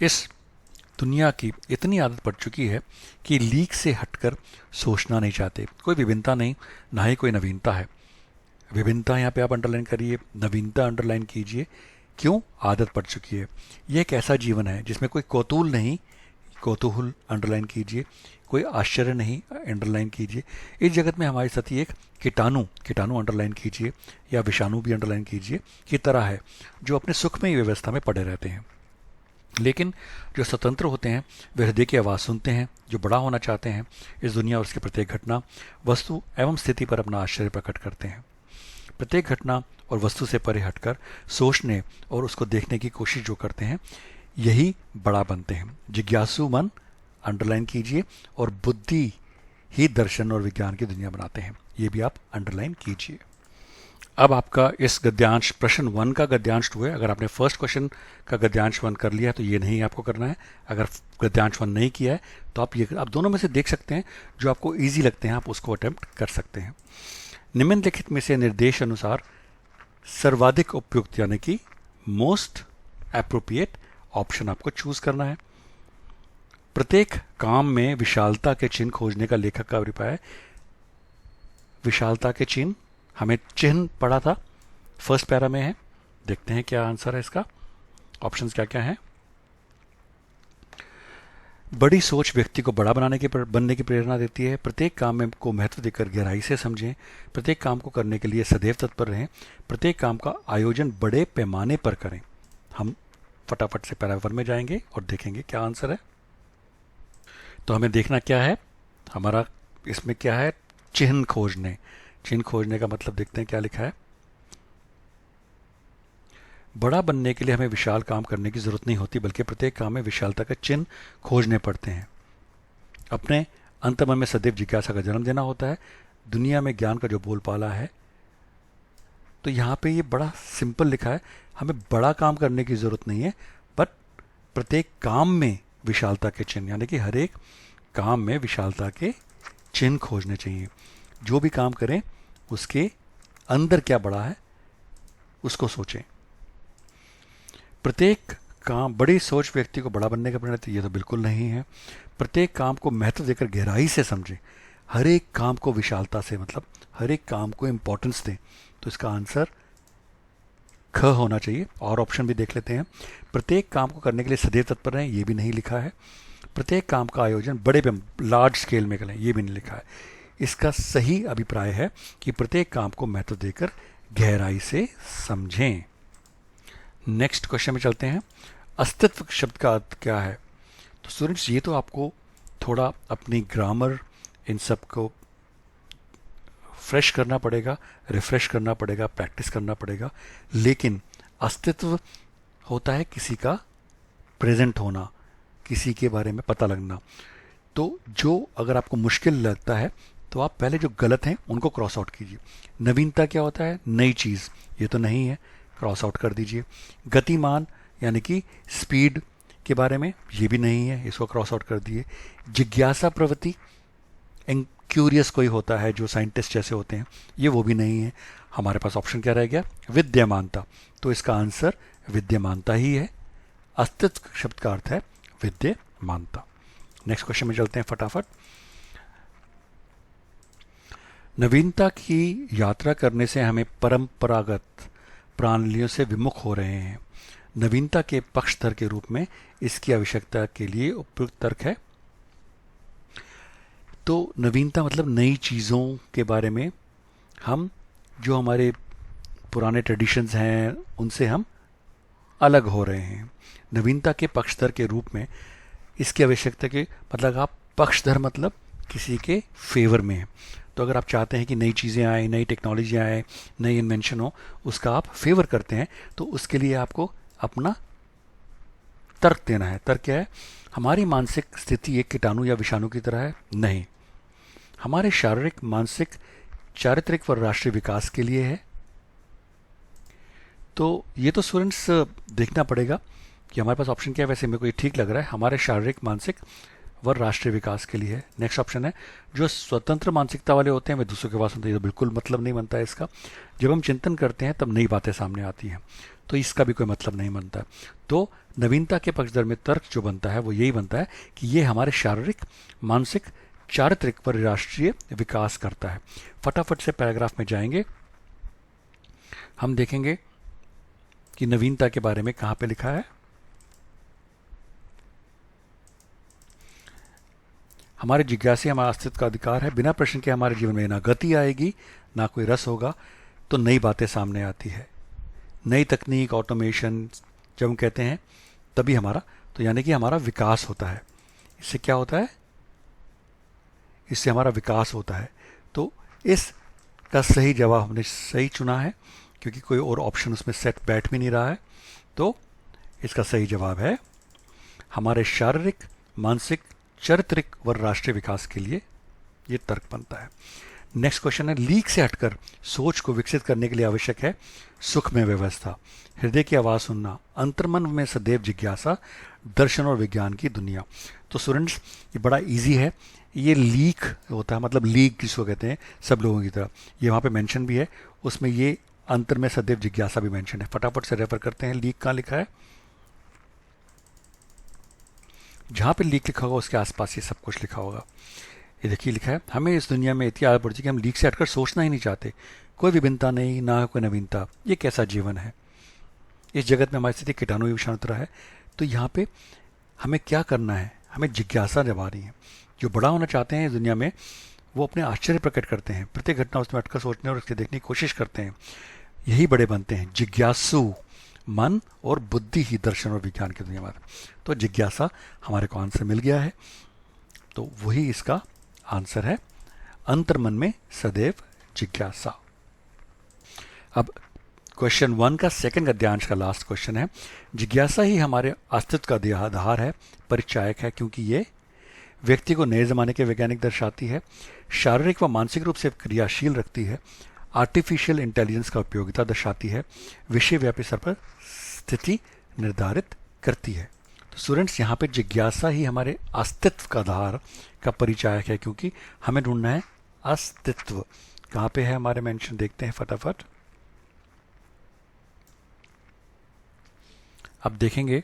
इस दुनिया की इतनी आदत पड़ चुकी है कि लीक से हटकर सोचना नहीं चाहते। कोई विभिन्नता नहीं, ना ही कोई नवीनता है। विभिन्नता यहाँ पे आप अंडरलाइन करिए, नवीनता अंडरलाइन कीजिए। क्यों? आदत पड़ चुकी है। यह एक ऐसा जीवन है जिसमें कोई कौतूहल नहीं, कौतूहल अंडरलाइन कीजिए। कोई आश्चर्य नहीं, अंडरलाइन कीजिए। इस जगत में हमारे साथ ही एक कीटाणु, कीटाणु अंडरलाइन कीजिए, या विषाणु भी अंडरलाइन कीजिए, की तरह है, जो अपने सुखमय व्यवस्था में पड़े रहते हैं। लेकिन जो स्वतंत्र होते हैं वे हृदय की आवाज़ सुनते हैं, जो बड़ा होना चाहते हैं इस दुनिया और उसकी प्रत्येक घटना, वस्तु एवं स्थिति पर अपना आश्चर्य प्रकट करते हैं। प्रत्येक घटना और वस्तु से परे हटकर सोचने और उसको देखने की कोशिश जो करते हैं, यही बड़ा बनते हैं। जिज्ञासु मन अंडरलाइन कीजिए, और बुद्धि ही दर्शन और विज्ञान की दुनिया बनाते हैं, ये भी आप अंडरलाइन कीजिए। अब आपका इस गद्यांश प्रश्न 1 का गद्यांश 2 है। अगर आपने फर्स्ट क्वेश्चन का गद्यांश 1 कर लिया है तो ये नहीं आपको करना है। अगर गद्यांश 1 नहीं किया है तो आप दोनों में से देख सकते हैं, जो आपको ईजी लगते हैं आप उसको अटेम्प्ट कर सकते हैं। निम्नलिखित में से निर्देश अनुसार सर्वाधिक उपयुक्त यानी कि मोस्ट एप्रोप्रिएट ऑप्शन आपको चूज करना है। प्रत्येक काम में विशालता के चिन्ह खोजने का लेखक का अभिप्राय है। विशालता के चिन्ह, हमें चिन्ह पढ़ा था, फर्स्ट पैरा में है। देखते हैं क्या आंसर है इसका, ऑप्शंस क्या क्या हैं। बड़ी सोच व्यक्ति को बड़ा बनने की प्रेरणा देती है। प्रत्येक काम में को महत्व देकर गहराई से समझें। प्रत्येक काम को करने के लिए सदैव तत्पर रहें। प्रत्येक काम का आयोजन बड़े पैमाने पर करें। हम फटाफट से पैराग्राफ में जाएंगे और देखेंगे क्या आंसर है। तो हमें देखना क्या है, हमारा इसमें क्या है, चिन्ह खोजने। चिन्ह खोजने का मतलब देखते हैं क्या लिखा है। बड़ा बनने के लिए हमें विशाल काम करने की जरूरत नहीं होती, बल्कि प्रत्येक काम में विशालता का चिन्ह खोजने पड़ते हैं। अपने अंतर्मन में सदैव जिज्ञासा का जन्म देना होता है। दुनिया में ज्ञान का जो बोलबाला है, तो यहाँ पे ये बड़ा सिंपल लिखा है, हमें बड़ा काम करने की जरूरत नहीं है, बट प्रत्येक काम में विशालता के चिन्ह, यानी कि हर एक काम में विशालता के चिन्ह खोजने चाहिए। जो भी काम करें उसके अंदर क्या बड़ा है उसको सोचें। प्रत्येक काम, बड़ी सोच व्यक्ति को बड़ा बनने का प्रेरणा देती है, ये तो बिल्कुल नहीं है। प्रत्येक काम को महत्व देकर गहराई से समझें। हर एक काम को विशालता से, मतलब हर एक काम को इंपॉर्टेंस दें। तो इसका आंसर ख होना चाहिए। और ऑप्शन भी देख लेते हैं। प्रत्येक काम को करने के लिए सदैव तत्पर रहें, ये भी नहीं लिखा है। प्रत्येक काम का आयोजन बड़े लार्ज स्केल में करें, ये भी नहीं लिखा है। इसका सही अभिप्राय है कि प्रत्येक काम को महत्व देकर गहराई से समझें। नेक्स्ट क्वेश्चन में चलते हैं। अस्तित्व शब्द का अर्थ क्या है? तो स्टूडेंट्स, ये तो आपको थोड़ा अपनी ग्रामर इन सब को फ्रेश करना पड़ेगा, रिफ्रेश करना पड़ेगा, प्रैक्टिस करना पड़ेगा। लेकिन अस्तित्व होता है किसी का प्रेजेंट होना, किसी के बारे में पता लगना। तो जो अगर आपको मुश्किल लगता है तो आप पहले जो गलत हैं उनको क्रॉस आउट कीजिए। नवीनता क्या होता है? नई चीज़, ये तो नहीं है, क्रॉस आउट कर दीजिए। गतिमान यानी कि स्पीड के बारे में, ये भी नहीं है, इसको क्रॉस आउट कर दिए। जिज्ञासा प्रवृत्ति, क्यूरियस कोई होता है जो साइंटिस्ट जैसे होते हैं, ये वो भी नहीं है। हमारे पास ऑप्शन क्या रह गया? विद्यमानता। तो इसका आंसर विद्यमानता ही है। अस्तित्व शब्द का अर्थ है विद्यमानता। नेक्स्ट क्वेश्चन में चलते हैं फटाफट। नवीनता की यात्रा करने से हमें परंपरागत प्रणालियों से विमुख हो रहे हैं। नवीनता के पक्षधर के रूप में इसकी आवश्यकता के लिए उपयुक्त तर्क है। तो नवीनता मतलब नई चीज़ों के बारे में, हम जो हमारे पुराने ट्रेडिशंस हैं उनसे हम अलग हो रहे हैं। नवीनता के पक्षधर के रूप में इसकी आवश्यकता के मतलब, आप पक्षधर मतलब किसी के फेवर में हैं। तो अगर आप चाहते हैं कि नई चीज़ें आए, नई टेक्नोलॉजी आए, नई इन्वेंशन हो, उसका आप फेवर करते हैं, तो उसके लिए आपको अपना तर्क देना है। तर्क क्या है? हमारी मानसिक स्थिति एक कीटाणु या विषाणु की तरह है? नहीं, हमारे शारीरिक, मानसिक, चारित्रिक व राष्ट्रीय विकास के लिए है। तो ये तो स्टूडेंट्स देखना पड़ेगा कि हमारे पास ऑप्शन क्या है। वैसे मेरे को ये ठीक लग रहा है, हमारे शारीरिक, मानसिक व राष्ट्रीय विकास के लिए है। नेक्स्ट ऑप्शन है, जो स्वतंत्र मानसिकता वाले होते हैं वे दूसरों के पास होते हैं। ये तो बिल्कुल मतलब नहीं बनता है इसका। जब हम चिंतन करते हैं तब नई बातें सामने आती हैं, तो इसका भी कोई मतलब नहीं बनता। तो नवीनता के पक्षधर में तर्क जो बनता है वो यही बनता है कि ये हमारे शारीरिक, मानसिक, चारित्रिक व राष्ट्रीय विकास करता है। फटाफट से पैराग्राफ में जाएंगे, हम देखेंगे कि नवीनता के बारे में कहाँ पे लिखा है। हमारे जिज्ञासे हमारा अस्तित्व का अधिकार है। बिना प्रश्न के हमारे जीवन में ना गति आएगी, ना कोई रस होगा, तो नई बातें सामने आती है। नई तकनीक, ऑटोमेशन जब हम कहते हैं तभी हमारा, तो यानी कि हमारा विकास होता है। इससे क्या होता है? इससे हमारा विकास होता है। तो इसका सही जवाब हमने सही चुना है, क्योंकि कोई और ऑप्शन उसमें सेट बैठ भी नहीं रहा है। तो इसका सही जवाब है हमारे शारीरिक, मानसिक, चारित्रिक व राष्ट्रीय विकास के लिए ये तर्क बनता है। नेक्स्ट क्वेश्चन है, लीक से हटकर सोच को विकसित करने के लिए आवश्यक है सुख में व्यवस्था, हृदय की आवाज़ सुनना, अंतर्मन में सदैव जिज्ञासा, दर्शन और विज्ञान की दुनिया। तो स्टूडेंट्स, ये बड़ा इजी है। ये लीक होता है, मतलब लीक किसको कहते हैं? सब लोगों की तरह। ये वहाँ पे मेंशन भी है, उसमें ये अंतर में सदैव जिज्ञासा भी मेंशन है। फटाफट से रेफर करते हैं, लीक कहाँ लिखा है। जहाँ पे लीक लिखा होगा उसके आसपास ये सब कुछ लिखा होगा। ये देखिए लिखा है, हमें इस दुनिया में इतनी आदत पड़ चुकी कि हम लीक से हटकर सोचना ही नहीं चाहते। कोई विभिन्नता नहीं, ना कोई नवीनता, ये कैसा जीवन है। इस जगत में हमारी स्थिति कीटाणु विषाणु तरह है। तो यहाँ पे हमें क्या करना है, हमें जिज्ञासा जमा रही है। जो बड़ा होना चाहते हैं इस दुनिया में वो अपने आश्चर्य प्रकट करते हैं, प्रत्येक घटना उसमें अटकर सोचने और उसके देखने की कोशिश करते हैं। यही बड़े बनते हैं। जिज्ञासु मन और बुद्धि ही दर्शन और विज्ञान की दुनिया में। तो जिज्ञासा हमारे को आंसर मिल गया है, तो वही इसका आंसर है, अंतर्मन में सदैव जिज्ञासा। अब क्वेश्चन 1 का सेकंड गद्यांश का लास्ट क्वेश्चन है, जिज्ञासा ही हमारे अस्तित्व का आधार है, परिचायक है, क्योंकि ये व्यक्ति को नए जमाने के वैज्ञानिक दर्शाती है, शारीरिक व मानसिक रूप से क्रियाशील रखती है, आर्टिफिशियल इंटेलिजेंस का उपयोगिता दर्शाती है, विषय व्यापी स्तर पर स्थिति निर्धारित करती है। तो स्टूडेंट्स यहाँ पे जिज्ञासा ही हमारे अस्तित्व का आधार का परिचायक है, क्योंकि हमें ढूंढना है अस्तित्व। कहाँ पे है हमारे मेंशन, देखते हैं फटाफट। अब देखेंगे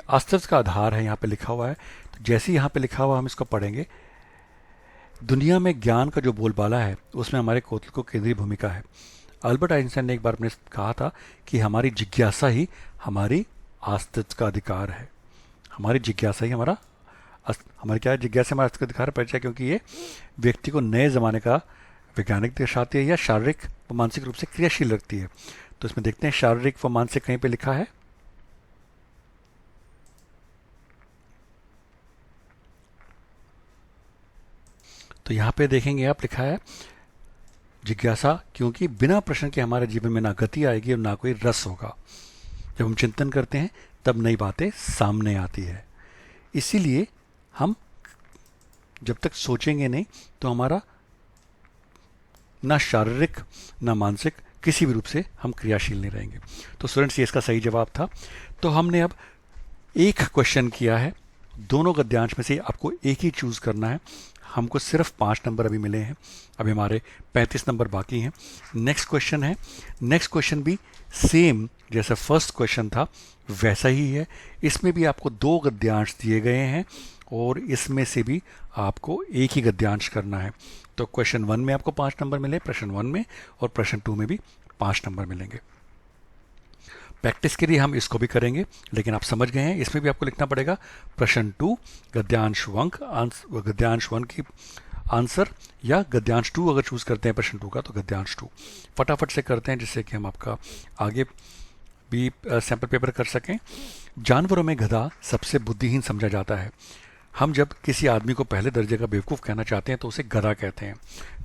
अस्तित्व का आधार है, यहाँ पे लिखा हुआ है। तो जैसे ही यहाँ पे लिखा हुआ हम इसको पढ़ेंगे, दुनिया में ज्ञान का जो बोलबाला है उसमें हमारे कौतूहल को केंद्रीय भूमिका है। अल्बर्ट आइंस्टाइन ने एक बार अपने कहा था कि हमारी जिज्ञासा ही हमारी अस्तित्व का अधिकार है। हमारी जिज्ञासा ही हमारी क्या है, जिज्ञासा हमारा अस्तित्व का अधिकार परिचय, क्योंकि ये व्यक्ति को नए जमाने का वैज्ञानिक दर्शाती है या शारीरिक व मानसिक रूप से क्रियाशील रखती है। तो इसमें देखते हैं शारीरिक व मानसिक कहीं पे लिखा है। तो यहाँ पे देखेंगे आप, लिखा है जिज्ञासा क्योंकि बिना प्रश्न के हमारे जीवन में ना गति आएगी और ना कोई रस होगा। जब हम चिंतन करते हैं तब नई बातें सामने आती है। इसीलिए हम जब तक सोचेंगे नहीं तो हमारा ना शारीरिक ना मानसिक किसी भी रूप से हम क्रियाशील नहीं रहेंगे। तो स्टूडेंट्स ये इसका सही जवाब था। तो हमने अब एक क्वेश्चन किया है, दोनों गद्यांश में से आपको एक ही चूज करना है। हमको सिर्फ 5 नंबर अभी मिले हैं, अभी हमारे 35 नंबर बाकी हैं। नेक्स्ट क्वेश्चन है, नेक्स्ट क्वेश्चन भी सेम जैसा फर्स्ट क्वेश्चन था वैसा ही है। इसमें भी आपको 2 गद्यांश दिए गए हैं और इसमें से भी आपको एक ही गद्यांश करना है। तो क्वेश्चन 1 में आपको 5 नंबर मिले, प्रश्न 1 में, और प्रश्न 2 में भी 5 नंबर मिलेंगे। प्रैक्टिस के लिए हम इसको भी करेंगे, लेकिन आप समझ गए हैं इसमें भी आपको लिखना पड़ेगा प्रश्न 2 गद्यांश 1 की आंसर, या गद्यांश 2 अगर चूज करते हैं प्रश्न 2 का तो गद्यांश 2। फटाफट से करते हैं जिससे कि हम आपका आगे भी सैंपल पेपर कर सकें। जानवरों में गधा सबसे बुद्धिहीन समझा जाता है। हम जब किसी आदमी को पहले दर्जे का बेवकूफ़ कहना चाहते हैं तो उसे गधा कहते हैं।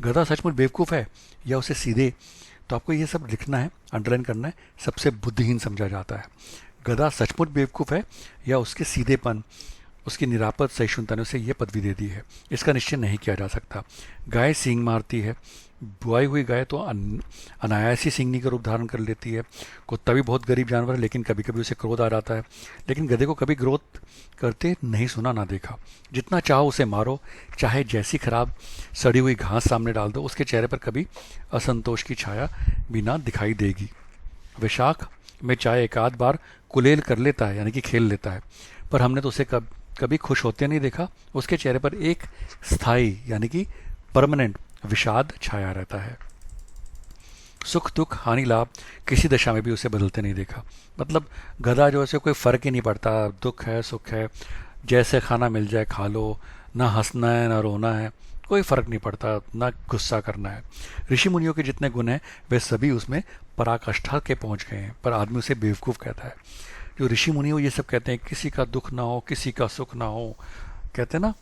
गधा सचमुच बेवकूफ़ है या उसे सीधे, तो आपको ये सब लिखना है, अंडरलाइन करना है, सबसे बुद्धिहीन समझा जाता है। गधा सचमुच बेवकूफ़ है या उसके सीधेपन, उसकी निरापद सहिष्णुता ने उसे यह पदवी दे दी है, इसका निश्चय नहीं किया जा सकता। गाय सींग मारती है, बुआई हुई गाय तो अनायास ही सींगनी का रूप धारण कर लेती है। कुत्ता भी बहुत गरीब जानवर है, लेकिन कभी कभी उसे क्रोध आ जाता है, लेकिन गधे को कभी क्रोध करते नहीं सुना ना देखा। जितना चाहो उसे मारो, चाहे जैसी खराब सड़ी हुई घास सामने डाल दो, उसके चेहरे पर कभी असंतोष की छाया भी ना दिखाई देगी। वैशाख में चाहे एक आध बार कुलेल कर लेता है, यानी कि खेल लेता है, पर हमने तो उसे कभी खुश होते नहीं देखा। उसके चेहरे पर एक स्थायी यानी कि परमानेंट विषाद छाया रहता है। सुख दुख हानि लाभ किसी दशा में भी उसे बदलते नहीं देखा। मतलब गधा जो है कोई फर्क ही नहीं पड़ता, दुख है सुख है, जैसे खाना मिल जाए खा लो, ना हंसना है ना रोना है, कोई फर्क नहीं पड़ता, ना गुस्सा करना है। ऋषि मुनियों के जितने गुण हैं वे सभी उसमें पराकाष्ठा के पहुंच गए हैं, पर आदमी उसे बेवकूफ़ कहता है। जो ऋषि मुनि हो ये सब कहते हैं किसी का दुख ना हो, किसी का सुख ना हो, कहते हैं ना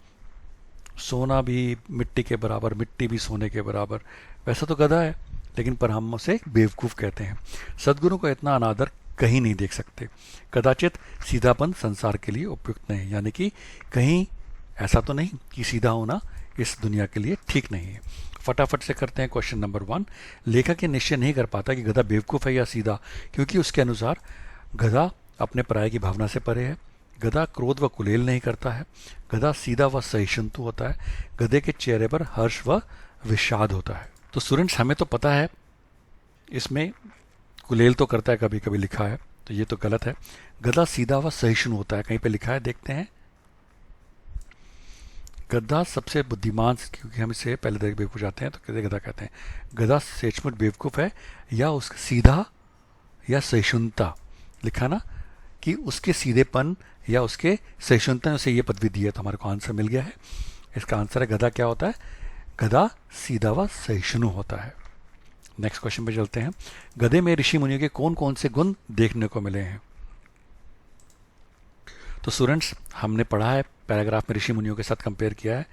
सोना भी मिट्टी के बराबर, मिट्टी भी सोने के बराबर। वैसा तो गधा है, लेकिन पर हम उसे बेवकूफ़ कहते हैं। सद्गुरु को इतना अनादर कहीं नहीं देख सकते। कदाचित सीधापन संसार के लिए उपयुक्त नहीं, यानी कि कहीं ऐसा तो नहीं कि सीधा होना इस दुनिया के लिए ठीक नहीं है। फटाफट से करते हैं क्वेश्चन नंबर 1। लेखक ये निश्चय नहीं कर पाता कि गधा बेवकूफ़ है या सीधा, क्योंकि उसके अनुसार गधा अपने पराये की भावना से परे है। गधा क्रोध व कुलेल नहीं करता है, गधा सीधा व सहिष्णु होता है, गधे के चेहरे पर हर्ष व विषाद होता है। तो स्टूडेंट्स हमें तो पता है इसमें कुलेल तो करता है, कभी कभी लिखा है, तो ये तो गलत है। गधा सीधा व सहिष्णु होता है, कहीं पे लिखा है, देखते हैं। गधा सबसे बुद्धिमान, क्योंकि हम इसे पहले देख बेवकूफ जाते हैं तो कैसे गधा कहते हैं। गधा सचमुच बेवकूफ है, या उसका सीधा या सहिष्णुता लिखा ना, कि उसके सीधेपन या उसके सहिष्णुता ने उसे ये पदवी दी है, तो हमारे को आंसर मिल गया है। इसका आंसर है गधा क्या होता है, गधा सीधा व सहिष्णु होता है। नेक्स्ट क्वेश्चन पे चलते हैं। गधे में ऋषि मुनियों के कौन कौन से गुण देखने को मिले हैं? तो स्टूडेंट्स हमने पढ़ा है, पैराग्राफ में ऋषि मुनियों के साथ कंपेयर किया है।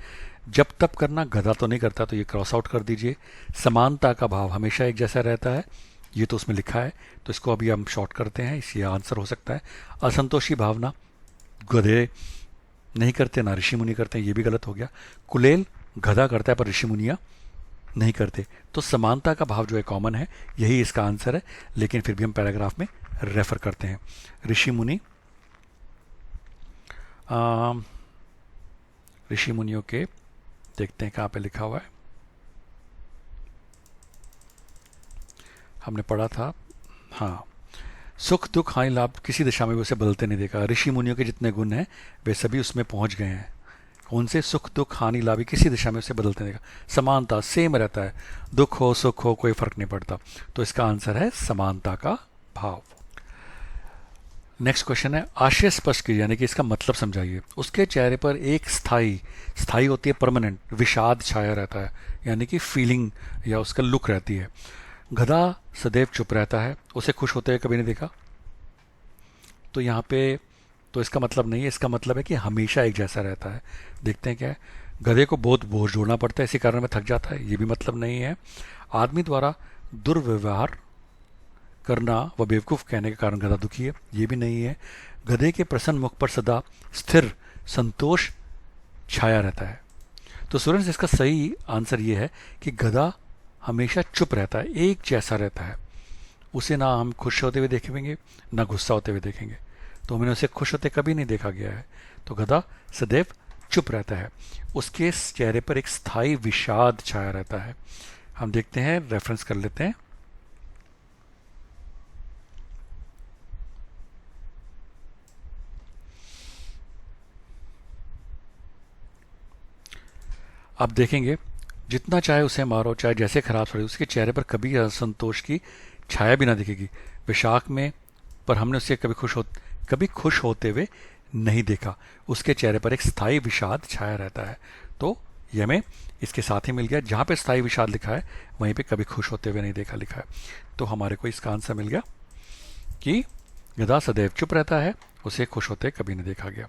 जब तब करना, गधा तो नहीं करता, तो ये क्रॉस आउट कर दीजिए। समानता का भाव हमेशा एक जैसा रहता है, ये तो उसमें लिखा है, तो इसको अभी हम शॉर्ट करते हैं, इसलिए आंसर हो सकता है असंतोषी भावना, गधे नहीं करते, ना ऋषि मुनि करते हैं, ये भी गलत हो गया। कुलेल गधा करता है पर ऋषि मुनिया नहीं करते, तो समानता का भाव जो है कॉमन है, यही इसका आंसर है। लेकिन फिर भी हम पैराग्राफ में रेफर करते हैं। ऋषि मुनि, ऋषि मुनियों के देखते हैं कहाँ पे लिखा हुआ है, हमने पढ़ा था, हाँ, सुख दुख हानि लाभ किसी दिशा में भी उसे बदलते नहीं देखा। ऋषि मुनियों के जितने गुण हैं वे सभी उसमें पहुंच गए हैं। कौन से? सुख दुख हानि लाभ किसी दिशा में उसे बदलते नहीं देखा। समानता सेम रहता है, दुख हो सुख हो कोई फर्क नहीं पड़ता, तो इसका आंसर है समानता का भाव। नेक्स्ट क्वेश्चन है, आशय स्पष्ट कीजिए, यानी कि इसका मतलब समझाइए। उसके चेहरे पर एक स्थाई, स्थाई होती है परमानेंट, विषाद छाया रहता है, यानी कि फीलिंग या उसका लुक रहती है। गधा सदैव चुप रहता है, उसे खुश होते हुए कभी नहीं देखा। तो यहाँ पे तो इसका मतलब नहीं है, इसका मतलब है कि हमेशा एक जैसा रहता है। देखते हैं क्या है। गधे को बहुत बोझ जोड़ना पड़ता है, इसी कारण में थक जाता है, ये भी मतलब नहीं है। आदमी द्वारा दुर्व्यवहार करना व बेवकूफ़ कहने के कारण गधा दुखी है, ये भी नहीं है। गधे के प्रसन्न मुख पर सदा स्थिर संतोष छाया रहता है। तो स्टूडेंट्स इसका सही आंसर ये है कि गधा हमेशा चुप रहता है, एक जैसा रहता है। उसे ना हम खुश होते हुए देखेंगे ना गुस्सा होते हुए देखेंगे, तो हमने उसे खुश होते कभी नहीं देखा गया है। तो गधा सदैव चुप रहता है, उसके चेहरे पर एक स्थायी विषाद छाया रहता है। हम देखते हैं, रेफरेंस कर लेते हैं। आप देखेंगे, जितना चाहे उसे मारो, चाहे जैसे खराब पड़े, उसके चेहरे पर कभी असंतोष की छाया भी ना दिखेगी। विशाख में पर हमने उसे कभी खुश होते हुए नहीं देखा, उसके चेहरे पर एक स्थायी विषाद छाया रहता है। तो ये हमें इसके साथ ही मिल गया, जहाँ पे स्थायी विषाद लिखा है वहीं पे कभी खुश होते हुए नहीं देखा लिखा है। तो हमारे को इसका आंसर मिल गया कि गधा सदैव चुप रहता है, उसे खुश होते कभी नहीं देखा गया।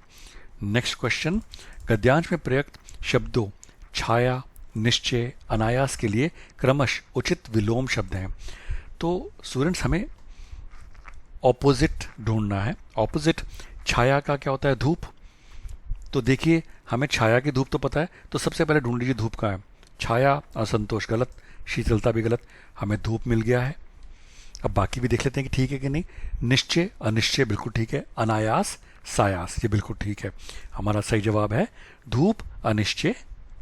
नेक्स्ट क्वेश्चन, गद्यांश में प्रयुक्त शब्दों छाया, निश्चय, अनायास के लिए क्रमश उचित विलोम शब्द हैं। तो स्टूडेंट्स हमें ऑपोजिट ढूंढना है। ऑपोजिट छाया का क्या होता है? धूप। तो देखिए, हमें छाया की धूप तो पता है, तो सबसे पहले ढूंढ लीजिए धूप का है। छाया असंतोष गलत, शीतलता भी गलत, हमें धूप मिल गया है। अब बाकी भी देख लेते हैं कि ठीक है कि नहीं। निश्चय अनिश्चय बिल्कुल ठीक है, अनायास सायास ये बिल्कुल ठीक है। हमारा सही जवाब है धूप अनिश्चय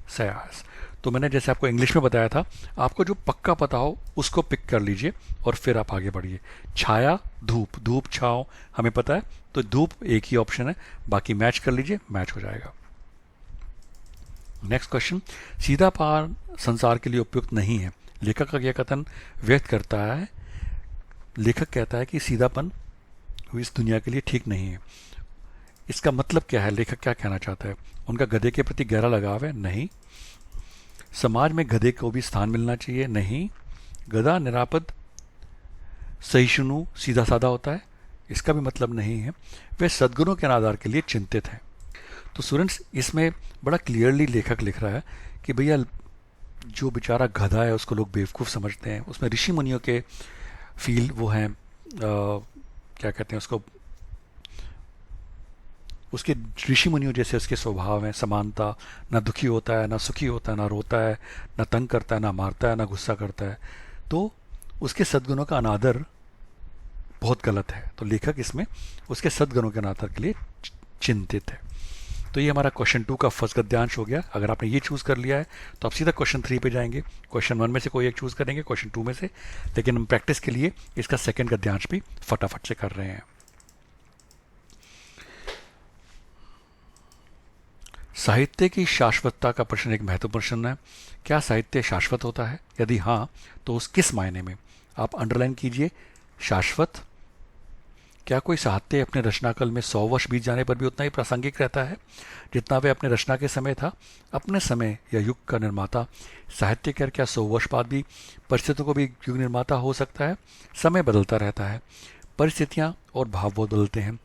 सायास। तो मैंने जैसे आपको इंग्लिश में बताया था, आपको जो पक्का पता हो उसको पिक कर लीजिए और फिर आप आगे बढ़िए। छाया धूप, धूप छाँव हमें पता है, तो धूप एक ही ऑप्शन है, बाकी मैच कर लीजिए, मैच हो जाएगा। नेक्स्ट क्वेश्चन, सीधा पार संसार के लिए उपयुक्त नहीं है। लेखक का यह कथन व्यक्त करता है, लेखक कहता है कि सीधापन इस दुनिया के लिए ठीक नहीं है। इसका मतलब क्या है? लेखक क्या कहना चाहता है? उनका गधे के प्रति गहरा लगाव है? नहीं। समाज में गधे को भी स्थान मिलना चाहिए? नहीं। गधा निरापद सहिष्णु सीधा साधा होता है? इसका भी मतलब नहीं है। वे सद्गुणों के आधार के लिए चिंतित हैं। तो स्टूडेंट्स इसमें बड़ा क्लियरली लेखक लिख रहा है कि भैया जो बेचारा गधा है उसको लोग बेवकूफ़ समझते हैं। उसमें ऋषि मुनियों के फील वो हैं, क्या कहते हैं उसको, उसके ऋषि मुनियों जैसे उसके स्वभाव हैं। समानता, ना दुखी होता है, ना सुखी होता है, ना रोता है, ना तंग करता है, ना मारता है, ना गुस्सा करता है। तो उसके सद्गुणों का अनादर बहुत गलत है। तो लेखक इसमें उसके सद्गुणों के अनादर के लिए चिंतित है। तो ये हमारा क्वेश्चन 2 का फर्स्ट गद्यांश हो गया। अगर आपने ये चूज़ कर लिया है तो आप सीधा क्वेश्चन 3 पे जाएंगे। क्वेश्चन 1 में से कोई एक चूज़ करेंगे, क्वेश्चन 2 में से, लेकिन हम प्रैक्टिस के लिए इसका सेकंड गद्यांश भी फटाफट से कर रहे हैं। साहित्य की शाश्वतता का प्रश्न एक महत्वपूर्ण प्रश्न है। क्या साहित्य शाश्वत होता है? यदि हाँ, तो उस किस मायने में? आप अंडरलाइन कीजिए शाश्वत। क्या कोई साहित्य अपने रचनाकाल में 100 वर्ष बीत जाने पर भी उतना ही प्रासंगिक रहता है जितना वे अपने रचना के समय था? अपने समय या युग का निर्माता साहित्यकार क्या 100 वर्ष बाद भी परिस्थितियों को भी युग निर्माता हो सकता है? समय बदलता रहता है, परिस्थितियाँ और भाव बदलते हैं,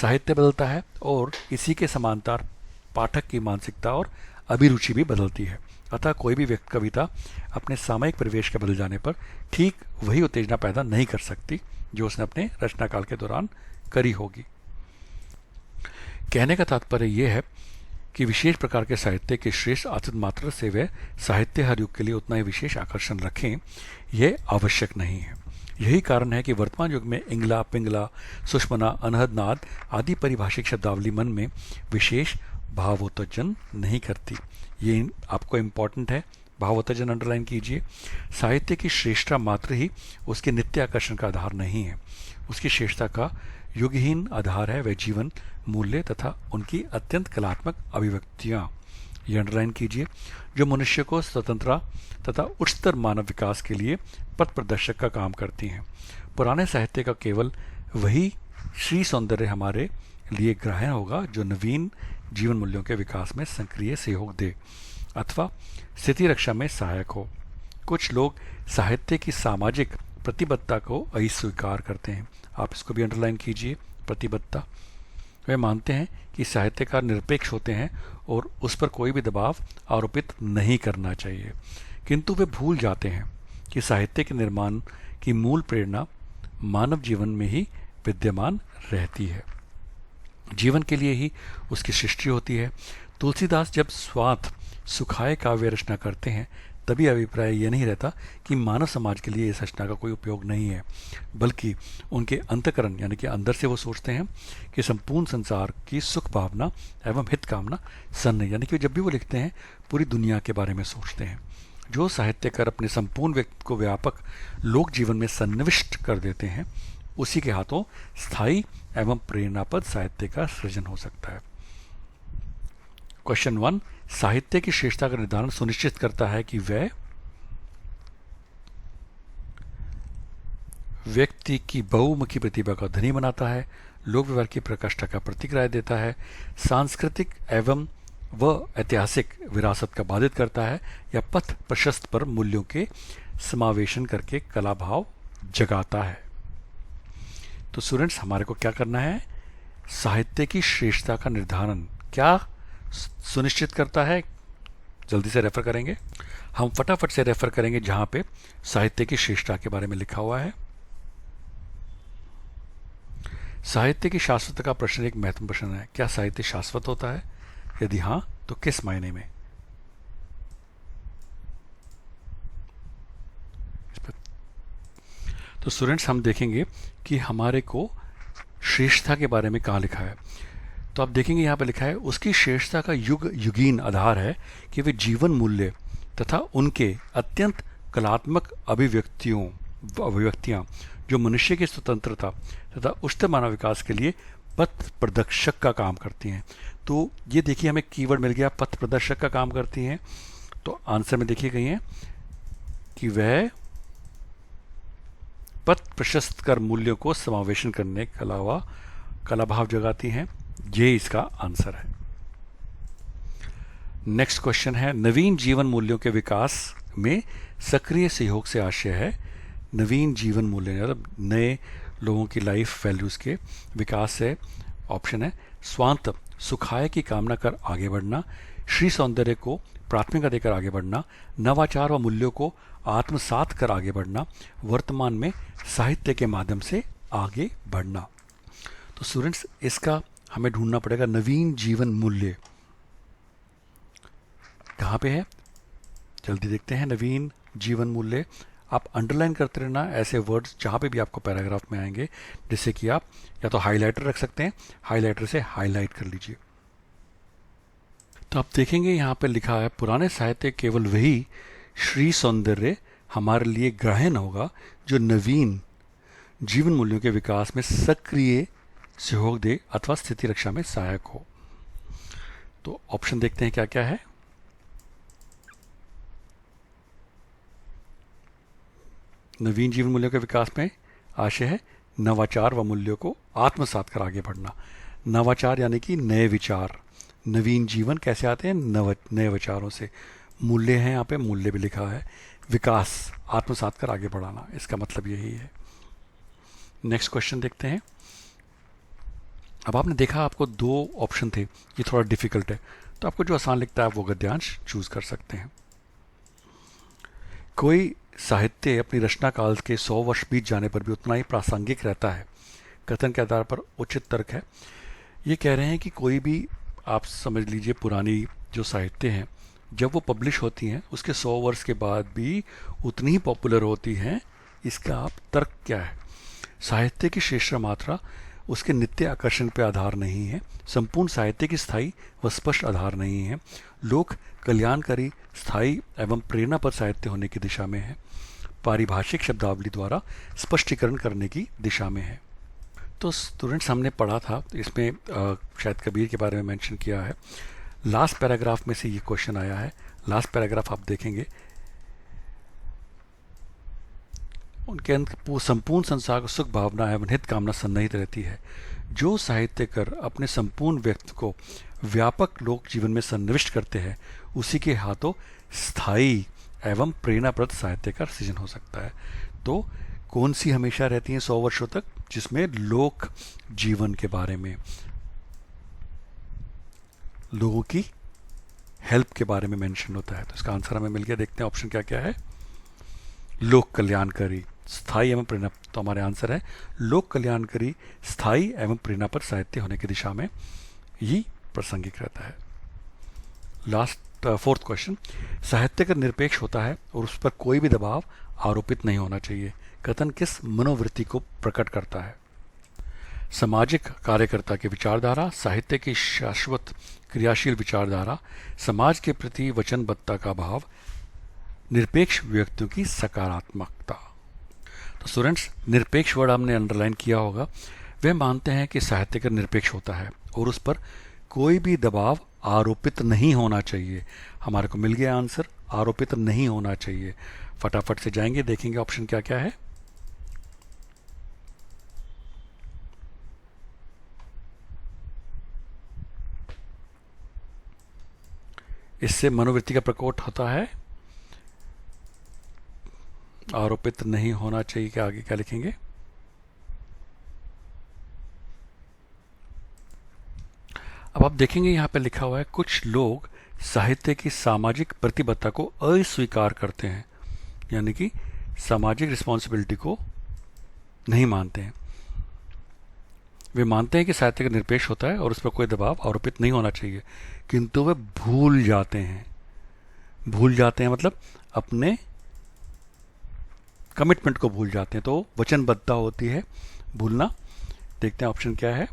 साहित्य बदलता है और इसी के समांतर पाठक की मानसिकता और अभिरुचि भी बदलती है। अतः कोई भी व्यक्ति कविता अपने सामयिक परिवेश के बदल जाने पर ठीक वही उत्तेजना पैदा नहीं कर सकती जो उसने अपने रचनाकाल के दौरान करी होगी। कहने का तात्पर्य यह है कि विशेष प्रकार के साहित्य के श्रेष्ठ आचरण मात्र से वे साहित्य हर युग के लिए उतना ही विशेष आकर्षण रखें, यह आवश्यक नहीं है। यही कारण है कि वर्तमान युग में इंगला, पिंगला, सुषमना, अनहद, नाद आदि परिभाषिक शब्दावली मन में विशेष भावोत्तेजन नहीं करती। ये आपको इम्पॉर्टेंट है, भावोत्तेजन अंडरलाइन कीजिए। साहित्य की श्रेष्ठता मात्र ही उसके नित्य आकर्षण का आधार नहीं है। उसकी श्रेष्ठता का युगहीन आधार है वह जीवन मूल्य तथा उनकी अत्यंत कलात्मक अभिव्यक्तियाँ। ये अंडरलाइन कीजिए, जो मनुष्य को स्वतंत्रता तथा उच्चतर मानव विकास के लिए पथ प्रदर्शक का काम करती हैं। पुराने साहित्य का केवल वही श्री सौंदर्य हमारे लिए ग्राह्य होगा जो नवीन जीवन मूल्यों के विकास में सक्रिय सहयोग दे अथवा स्थिति रक्षा में सहायक हो। कुछ लोग साहित्य की सामाजिक प्रतिबद्धता को अस्वीकार करते हैं। आप इसको भी अंडरलाइन कीजिए, प्रतिबद्धता। वे मानते हैं कि साहित्यकार निरपेक्ष होते हैं और उस पर कोई भी दबाव आरोपित नहीं करना चाहिए, किंतु वे भूल जाते हैं कि साहित्य के निर्माण की मूल प्रेरणा मानव जीवन में ही विद्यमान रहती है। जीवन के लिए ही उसकी सृष्टि होती है। तुलसीदास जब स्वार्थ सुखाए काव्य रचना करते हैं तभी अभिप्राय यह नहीं रहता कि मानव समाज के लिए इस रचना का कोई उपयोग नहीं है, बल्कि उनके अंतकरण यानी कि अंदर से वो सोचते हैं कि संपूर्ण संसार की सुख भावना एवं हित कामना सन्न, यानी कि जब भी वो लिखते हैं पूरी दुनिया के बारे में सोचते हैं। जो साहित्यकार अपने संपूर्ण व्यक्ति को व्यापक लोक जीवन में सन्निविष्ट कर देते हैं उसी के हाथों स्थायी एवं प्रेरणापद साहित्य का सृजन हो सकता है। क्वेश्चन 1, साहित्य की श्रेष्ठता का निर्धारण सुनिश्चित करता है कि वह व्यक्ति की बहुमुखी प्रतिभा का धनी बनाता है, लोक व्यवहार की प्रकाष्ठा का प्रतीक राय देता है, सांस्कृतिक एवं व ऐतिहासिक विरासत का बाधित करता है, या पथ प्रशस्त पर मूल्यों के समावेशन करके कला भाव जगाता है। तो स्टूडेंट्स, हमारे को क्या करना है? साहित्य की श्रेष्ठता का निर्धारण क्या सुनिश्चित करता है? जल्दी से रेफर करेंगे, हम फटाफट से रेफर करेंगे जहां पे साहित्य की श्रेष्ठता के बारे में लिखा हुआ है। साहित्य की शाश्वतता का प्रश्न एक महत्वपूर्ण प्रश्न है। क्या साहित्य शाश्वत होता है? यदि हां, तो किस मायने में? तो स्टूडेंट्स, हम देखेंगे कि हमारे को श्रेष्ठता के बारे में कहाँ लिखा है। तो आप देखेंगे यहाँ पर लिखा है उसकी श्रेष्ठता का युगीन आधार है कि वे जीवन मूल्य तथा उनके अत्यंत कलात्मक अभिव्यक्तियाँ जो मनुष्य की स्वतंत्रता तथा उच्चतर मानव विकास के लिए पथ प्रदर्शक का काम करती हैं। तो ये देखिए हमें कीवर्ड मिल गया, पथ प्रदर्शक का काम करती हैं। तो आंसर में देखिए गई है कि वह पथ प्रशस्त कर मूल्यों को समावेशन करने के अलावा कला भाव जगाती हैं। ये इसका आंसर है। नेक्स्ट क्वेश्चन है, नवीन जीवन मूल्यों के विकास में सक्रिय सहयोग से आशय है। नवीन जीवन मूल्य मतलब नए लोगों की लाइफ वैल्यूज के विकास से ऑप्शन है स्वांत सुखाय की कामना कर आगे बढ़ना, श्री सौंदर्य को प्राथमिकता देकर आगे बढ़ना, नवाचार व मूल्यों को आत्मसात कर आगे बढ़ना, वर्तमान में साहित्य के माध्यम से आगे बढ़ना। तो स्टूडेंट्स, इसका हमें ढूंढना पड़ेगा नवीन जीवन मूल्य कहाँ पे है। जल्दी देखते हैं। नवीन जीवन मूल्य आप अंडरलाइन करते रहना ऐसे वर्ड्स जहाँ पे भी आपको पैराग्राफ में आएंगे, जिससे कि आप या तो हाइलाइटर रख सकते हैं, हाइलाइटर से हाईलाइट कर लीजिए। तो आप देखेंगे यहाँ पे लिखा है, पुराने साहित्य केवल वही श्री सौंदर्य हमारे लिए ग्रहण होगा जो नवीन जीवन मूल्यों के विकास में सक्रिय सहयोग दे अथवा स्थिति रक्षा में सहायक हो। तो ऑप्शन देखते हैं क्या क्या है। नवीन जीवन मूल्यों के विकास में आशय है नवाचार व मूल्यों को आत्मसात कर आगे बढ़ना। नवाचार यानी कि नए विचार, नवीन जीवन कैसे आते हैं, नए विचारों से। मूल्य है, यहाँ पे मूल्य भी लिखा है, विकास आत्मसात कर आगे बढ़ाना, इसका मतलब यही है। नेक्स्ट क्वेश्चन देखते हैं। अब आपने देखा आपको दो ऑप्शन थे, ये थोड़ा डिफिकल्ट है, तो आपको जो आसान लगता है वो गद्यांश चूज कर सकते हैं। कोई साहित्य अपनी रचना काल के 100 वर्ष बीत जाने पर भी उतना ही प्रासंगिक रहता है, कथन के आधार पर उचित तर्क है। ये कह रहे हैं कि कोई भी आप समझ लीजिए पुरानी जो साहित्य हैं, जब वो पब्लिश होती हैं उसके 100 वर्ष के बाद भी उतनी ही पॉपुलर होती हैं, इसका आप तर्क क्या है। साहित्य की श्रेष्ठ मात्रा उसके नित्य आकर्षण पर आधार नहीं है, संपूर्ण साहित्य की स्थायी व स्पष्ट आधार नहीं है, लोक कल्याणकारी स्थायी एवं प्रेरणापद साहित्य होने की दिशा में है, पारिभाषिक शब्दावली द्वारा स्पष्टीकरण करने की दिशा में है। तो स्टूडेंट्स हमने पढ़ा था, इसमें शायद कबीर के बारे में मेंशन किया है। लास्ट पैराग्राफ में से ये क्वेश्चन आया है। लास्ट पैराग्राफ आप देखेंगे, उनके अंत संपूर्ण संसार को सुख भावना एवं हित कामना सन्निहित रहती है। जो साहित्यकार अपने संपूर्ण व्यक्ति को व्यापक लोक जीवन में सन्निविष्ट करते हैं, उसी के हाथों स्थायी एवं प्रेरणाप्रद साहित्य का सृजन हो सकता है। तो कौन सी हमेशा रहती है 100 वर्षों तक, जिसमें लोक जीवन के बारे में, लोगों की हेल्प के बारे में मेंशन होता है। तो इसका आंसर हमें मिल गया। देखते हैं ऑप्शन क्या क्या है। लोक कल्याणकारी स्थायी एवं प्रेरणा, तो हमारे आंसर है लोक कल्याणकारी स्थायी एवं प्रेरणापद साहित्य होने की दिशा में ये प्रासंगिक रहता है। लास्ट फोर्थ क्वेश्चन, साहित्य का निरपेक्ष होता है और उस पर कोई भी दबाव आरोपित नहीं होना चाहिए, कथन किस मनोवृत्ति को प्रकट करता है। सामाजिक कार्यकर्ता की विचारधारा, साहित्य की शाश्वत क्रियाशील विचारधारा, समाज के प्रति वचनबद्धता का भाव, निरपेक्ष व्यक्तियों की सकारात्मकता। तो स्टूडेंट्स, निरपेक्ष वर्ड हमने अंडरलाइन किया होगा। वे मानते हैं कि साहित्य का निरपेक्ष होता है और उस पर कोई भी दबाव आरोपित नहीं होना चाहिए। हमारे को मिल गया आंसर, आरोपित नहीं होना चाहिए। फटाफट से जाएंगे, देखेंगे ऑप्शन क्या क्या है। इससे मनोवृत्ति का प्रकट होता है, आरोपित नहीं होना चाहिए के आगे क्या लिखेंगे। अब आप देखेंगे यहाँ पे लिखा हुआ है, कुछ लोग साहित्य की सामाजिक प्रतिबद्धता को अस्वीकार करते हैं, यानी कि सामाजिक रिस्पॉन्सिबिलिटी को नहीं मानते हैं। वे मानते हैं कि साहित्य का निरपेक्ष होता है और उस पर कोई दबाव आरोपित नहीं होना चाहिए, किंतु वे भूल जाते हैं मतलब अपने कमिटमेंट को भूल जाते हैं। तो वचनबद्धता होती है भूलना। देखते हैं ऑप्शन क्या है।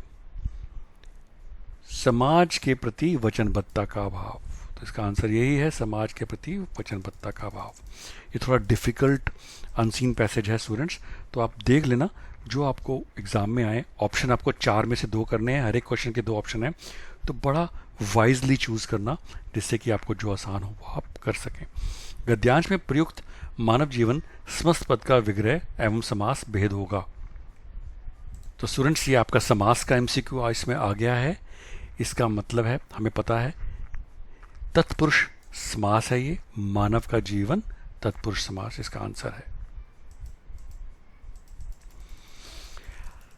समाज के प्रति वचनबद्धता का अभाव, तो इसका आंसर यही है, समाज के प्रति वचनबद्धता का अभाव। ये थोड़ा डिफिकल्ट अनसीन पैसेज है स्टूडेंट्स, तो आप देख लेना जो आपको एग्जाम में आए। ऑप्शन आपको 4 में से 2 करने हैं, हर एक क्वेश्चन के 2 ऑप्शन हैं, तो बड़ा वाइजली चूज करना, जिससे कि आपको जो आसान हो वो आप कर सकें। गद्यांश में प्रयुक्त मानव जीवन समस्त पद का विग्रह एवं समास भेद होगा। तो स्टूडेंट्स, ये आपका समास का एमसीक्यू इसमें आ गया है। इसका मतलब है, हमें पता है तत्पुरुष समास है, ये मानव का जीवन तत्पुरुष समास इसका आंसर है।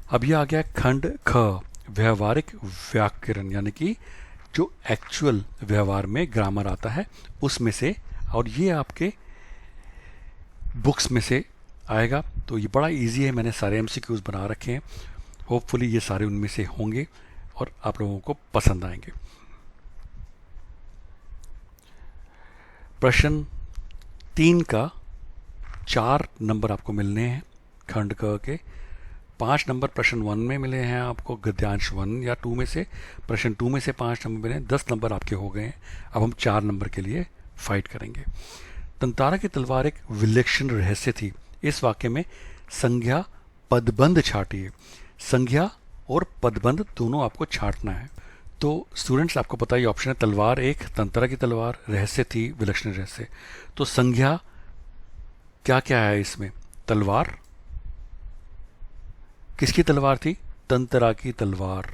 अब ये आ गया खंड ख, व्यवहारिक व्याकरण, यानी कि जो एक्चुअल व्यवहार में ग्रामर आता है उसमें से, और ये आपके बुक्स में से आएगा। तो ये बड़ा इजी है, मैंने सारे एमसीक्यूज बना रखे हैं। होपफुली ये सारे उनमें से होंगे और आप लोगों को पसंद आएंगे। प्रश्न 3 का 4 नंबर आपको मिलने हैं खंड क के। 5 नंबर प्रश्न 1 में मिले हैं आपको, गद्यांश 1 या 2 में से। प्रश्न 2 में से 5 नंबर मिले, 10 नंबर आपके हो गए हैं। अब हम 4 नंबर के लिए फाइट करेंगे। तंतारा की तलवार एक विलक्षण रहस्य थी। इस वाक्य में संज्ञा पदबंध छाटिए। संज्ञा और पदबंध दोनों आपको छांटना है। तो स्टूडेंट्स, आपको पता ही ऑप्शन है, तलवार एक, तंतारा की तलवार, रहस्य थी, विलक्षण रहस्य। तो संज्ञा क्या क्या है इसमें? तलवार, किसकी तलवार थी? तंतरा की तलवार।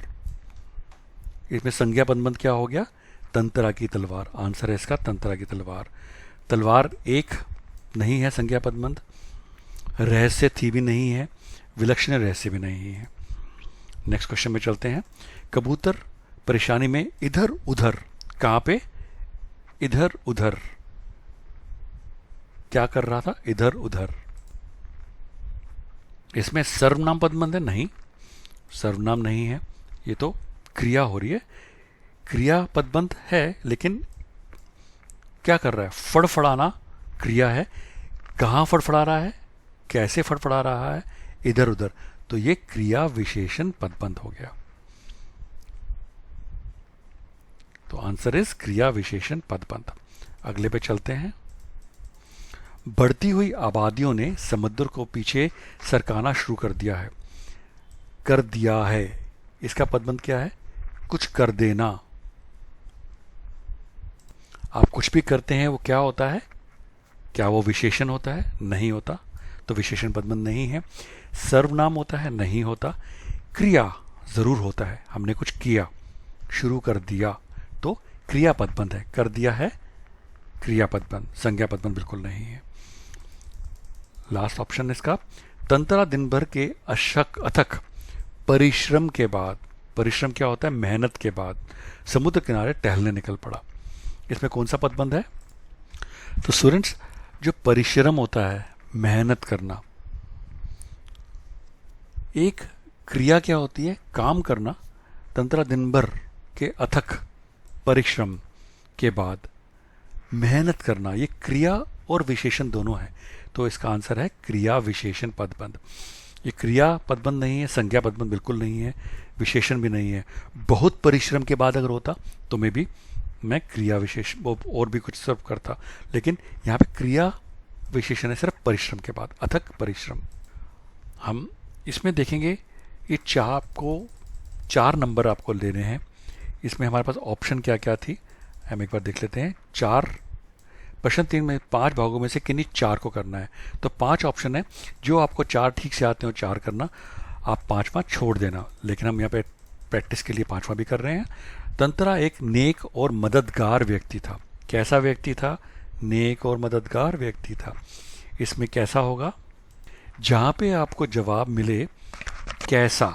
इसमें संज्ञा पदबंध क्या हो गया? तंतरा की तलवार। आंसर है इसका तंतरा की तलवार। तलवार एक नहीं है संज्ञा पदबंध, रहस्य थी भी नहीं है, विलक्षण रहस्य भी नहीं है। नेक्स्ट क्वेश्चन में चलते हैं। कबूतर परेशानी में इधर उधर, कहां पे? इधर उधर। क्या कर रहा था? इधर उधर। इसमें सर्वनाम पदबंध है? नहीं, सर्वनाम नहीं है, ये तो क्रिया हो रही है। क्रिया पदबंध है, लेकिन क्या कर रहा है? फड़फड़ाना क्रिया है। कहां फड़फड़ा रहा है? कैसे फड़फड़ा रहा है? इधर उधर। तो ये क्रिया विशेषण पदबंध हो गया। तो आंसर इज क्रिया विशेषण पदबंध। अगले पे चलते हैं। बढ़ती हुई आबादियों ने समुद्र को पीछे सरकाना शुरू कर दिया है। कर दिया है, इसका पदबंध क्या है? कुछ कर देना। आप कुछ भी करते हैं, वो क्या होता है? क्या वो विशेषण होता है? नहीं होता, तो विशेषण पदबंध नहीं है। सर्वनाम होता है? नहीं होता। क्रिया जरूर होता है, हमने कुछ किया, शुरू कर दिया, तो क्रिया पदबंध है। कर दिया है क्रिया पदबंध, संज्ञा पदबंध बिल्कुल नहीं है। लास्ट ऑप्शन इसका। तंतरा दिन भर के अथक परिश्रम के बाद, परिश्रम क्या होता है? मेहनत के बाद, समुद्र किनारे टहलने निकल पड़ा। इसमें कौन सा पदबंध है? तो स्टूडेंट्स, जो परिश्रम होता है, मेहनत करना, एक क्रिया क्या होती है? काम करना। तंतरा दिन भर के अथक परिश्रम के बाद मेहनत करना, ये क्रिया और विशेषण दोनों है। तो इसका आंसर है क्रिया विशेषण पदबंध। ये क्रिया पदबंध नहीं है, संज्ञा पदबंध बिल्कुल नहीं है, विशेषण भी नहीं है। बहुत परिश्रम के बाद अगर होता तो मैं क्रिया विशेष और भी कुछ सर्व करता, लेकिन यहाँ पे क्रिया विशेषण है सिर्फ परिश्रम के बाद, अथक परिश्रम। हम इसमें देखेंगे, ये आपको 4 नंबर आपको लेने हैं। इसमें हमारे पास ऑप्शन क्या क्या थी, हम एक बार देख लेते हैं। 4 प्रश्न 3 में 5 भागों में से किन्हीं 4 को करना है। तो 5 ऑप्शन है, जो आपको 4 ठीक से आते हो 4 करना, आप 5वां छोड़ देना। लेकिन हम यहाँ पे प्रैक्टिस के लिए 5वां भी कर रहे हैं। तंतरा एक नेक और मददगार व्यक्ति था। कैसा व्यक्ति था? नेक और मददगार व्यक्ति था। इसमें कैसा होगा? जहां पे आपको जवाब मिले कैसा,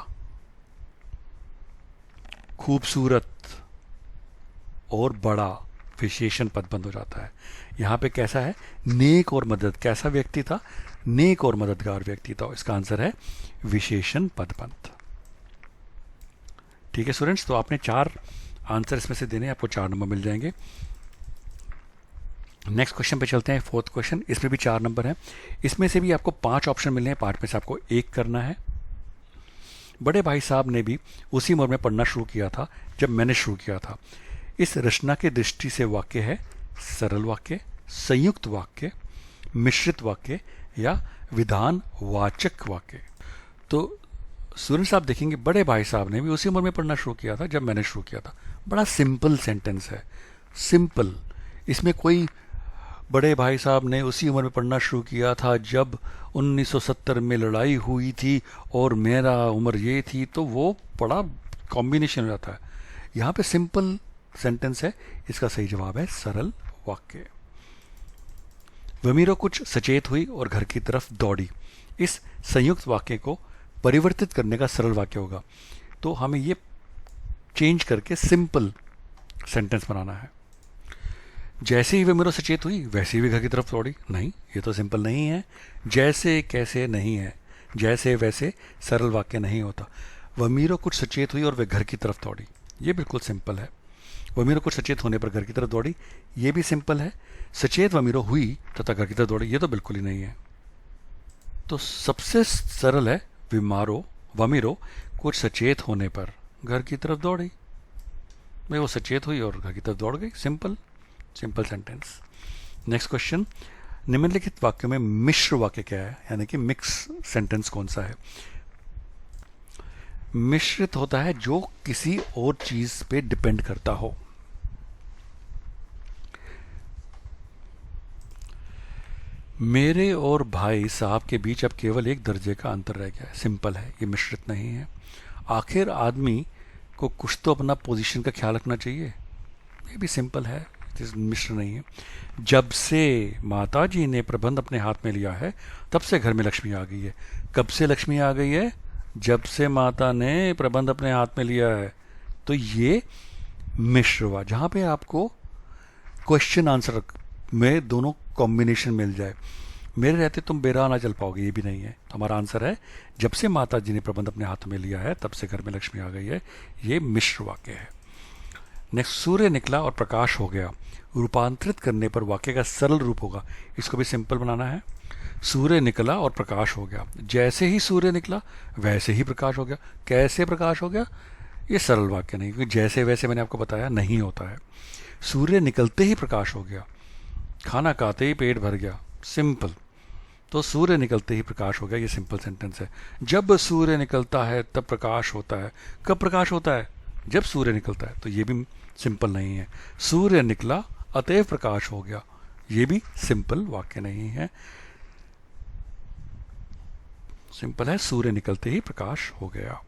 खूबसूरत और बड़ा, विशेषण पदबंध हो जाता है। यहां पे कैसा है? नेक और मदद। कैसा व्यक्ति था? नेक और मददगार व्यक्ति था। इसका आंसर है विशेषण पदबंध। ठीक है स्टूडेंट्स, तो आपने 4 आंसर इसमें से देने, आपको 4 नंबर मिल जाएंगे। नेक्स्ट क्वेश्चन पे चलते हैं, 4th क्वेश्चन। इसमें भी 4 नंबर हैं। इसमें से भी आपको 5 ऑप्शन मिलने हैं, 5 में से आपको 1 करना है। बड़े भाई साहब ने भी उसी उम्र में पढ़ना शुरू किया था जब मैंने शुरू किया था। इस रचना की दृष्टि से वाक्य है सरल वाक्य, संयुक्त वाक्य, मिश्रित वाक्य या विधान वाचक वाक्य। तो स्टूडेंट्स, आप देखेंगे बड़े भाई साहब ने भी उसी उम्र में पढ़ना शुरू किया था जब मैंने शुरू किया था। बड़ा सिंपल सेंटेंस है, सिंपल। इसमें कोई बड़े भाई साहब ने उसी उम्र में पढ़ना शुरू किया था जब 1970 में लड़ाई हुई थी और मेरा उम्र ये थी, तो वो बड़ा कॉम्बिनेशन हो जाता है। यहाँ पे सिंपल सेंटेंस है, इसका सही जवाब है सरल वाक्य। वमीरो कुछ सचेत हुई और घर की तरफ दौड़ी। इस संयुक्त वाक्य को परिवर्तित करने का सरल वाक्य होगा। तो हमें ये चेंज करके सिंपल सेंटेंस बनाना है। जैसे ही वमीरो सचेत हुई वैसे ही वे घर की तरफ दौड़ी। नहीं, ये तो सिंपल नहीं है। जैसे कैसे नहीं है, जैसे वैसे सरल वाक्य नहीं होता। वमीरो कुछ सचेत हुई और वे घर की तरफ दौड़ी, ये बिल्कुल सिंपल है। वमीरो कुछ सचेत होने पर घर की तरफ दौड़ी, ये भी सिंपल है। सचेत वमीरो हुई तथा घर की तरफ दौड़ी, ये तो बिल्कुल ही नहीं है। तो सबसे सरल है विमारो वमीरो कुछ सचेत होने पर घर की तरफ दौड़ी। भाई वो सचेत हुई और घर की तरफ दौड़ गई। Simple simple sentence. Next question, निम्नलिखित वाक्यों में मिश्र वाक्य क्या है, यानी कि मिक्स सेंटेंस कौन सा है? मिश्रित होता है जो किसी और चीज पे डिपेंड करता हो। मेरे और भाई साहब के बीच अब केवल एक दर्जे का अंतर रह गया है। सिंपल है, ये मिश्रित नहीं है। आखिर आदमी को कुछ तो अपना पोजीशन का ख्याल रखना चाहिए, ये भी सिंपल है, मिश्र नहीं है। जब से माता जी ने प्रबंध अपने हाथ में लिया है तब से घर में लक्ष्मी आ गई है। कब से लक्ष्मी आ गई है? जब से माता ने प्रबंध अपने हाथ में लिया है। तो ये मिश्र हुआ, जहां पे आपको क्वेश्चन आंसर में दोनों कॉम्बिनेशन मिल जाए। मेरे रहते तुम बेराह ना चल पाओगे, ये भी नहीं है। तो हमारा आंसर है जब से माता जी ने प्रबंध अपने हाथ में लिया है तब से घर में लक्ष्मी आ गई है। ये मिश्र वाक्य है। नेक्स्ट, सूर्य निकला और प्रकाश हो गया। रूपांतरित करने पर वाक्य का सरल रूप होगा। इसको भी सिंपल बनाना है। सूर्य निकला और प्रकाश हो गया। जैसे ही सूर्य निकला वैसे ही प्रकाश हो गया। कैसे प्रकाश हो गया? ये सरल वाक्य नहीं, क्योंकि जैसे वैसे मैंने आपको बताया नहीं होता है। सूर्य निकलते ही प्रकाश हो गया। खाना खाते ही पेट भर गया। सिंपल। तो सूर्य निकलते ही प्रकाश हो गया, ये सिंपल सेंटेंस है। जब सूर्य निकलता है तब प्रकाश होता है। कब प्रकाश होता है? जब सूर्य निकलता है। तो ये भी सिंपल नहीं है। सूर्य निकला अतएव प्रकाश हो गया, ये भी सिंपल वाक्य नहीं है। सिंपल है, सूर्य निकलते ही प्रकाश हो गया।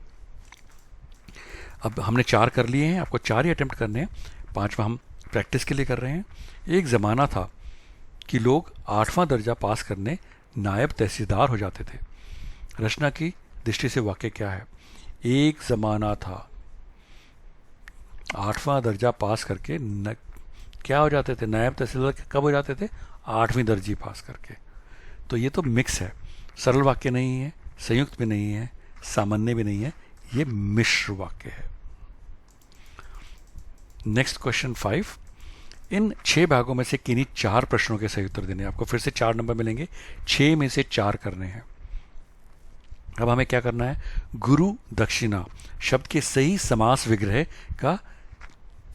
अब हमने 4 कर लिए हैं, आपको 4 ही अटेम्प्ट करने हैं, 5वां हम प्रैक्टिस के लिए कर रहे हैं। एक ज़माना था कि लोग 8वां दर्जा पास करने नायब तहसीलदार हो जाते थे। रचना की दृष्टि से वाक्य क्या है? एक ज़माना था, 8वां दर्जा पास करके क्या हो जाते थे? नायब तहसीलदार। कब हो जाते थे? 8वीं दर्जी पास करके। तो ये तो मिक्स है, सरल वाक्य नहीं है, संयुक्त भी नहीं है, सामान्य भी नहीं है, ये मिश्र वाक्य है। नेक्स्ट क्वेश्चन 5, इन 6 भागों में से किन्हीं 4 प्रश्नों के सही उत्तर देने। आपको फिर से 4 नंबर मिलेंगे, 6 में से 4 करने हैं। अब हमें क्या करना है? गुरु दक्षिणा शब्द के सही समास विग्रह का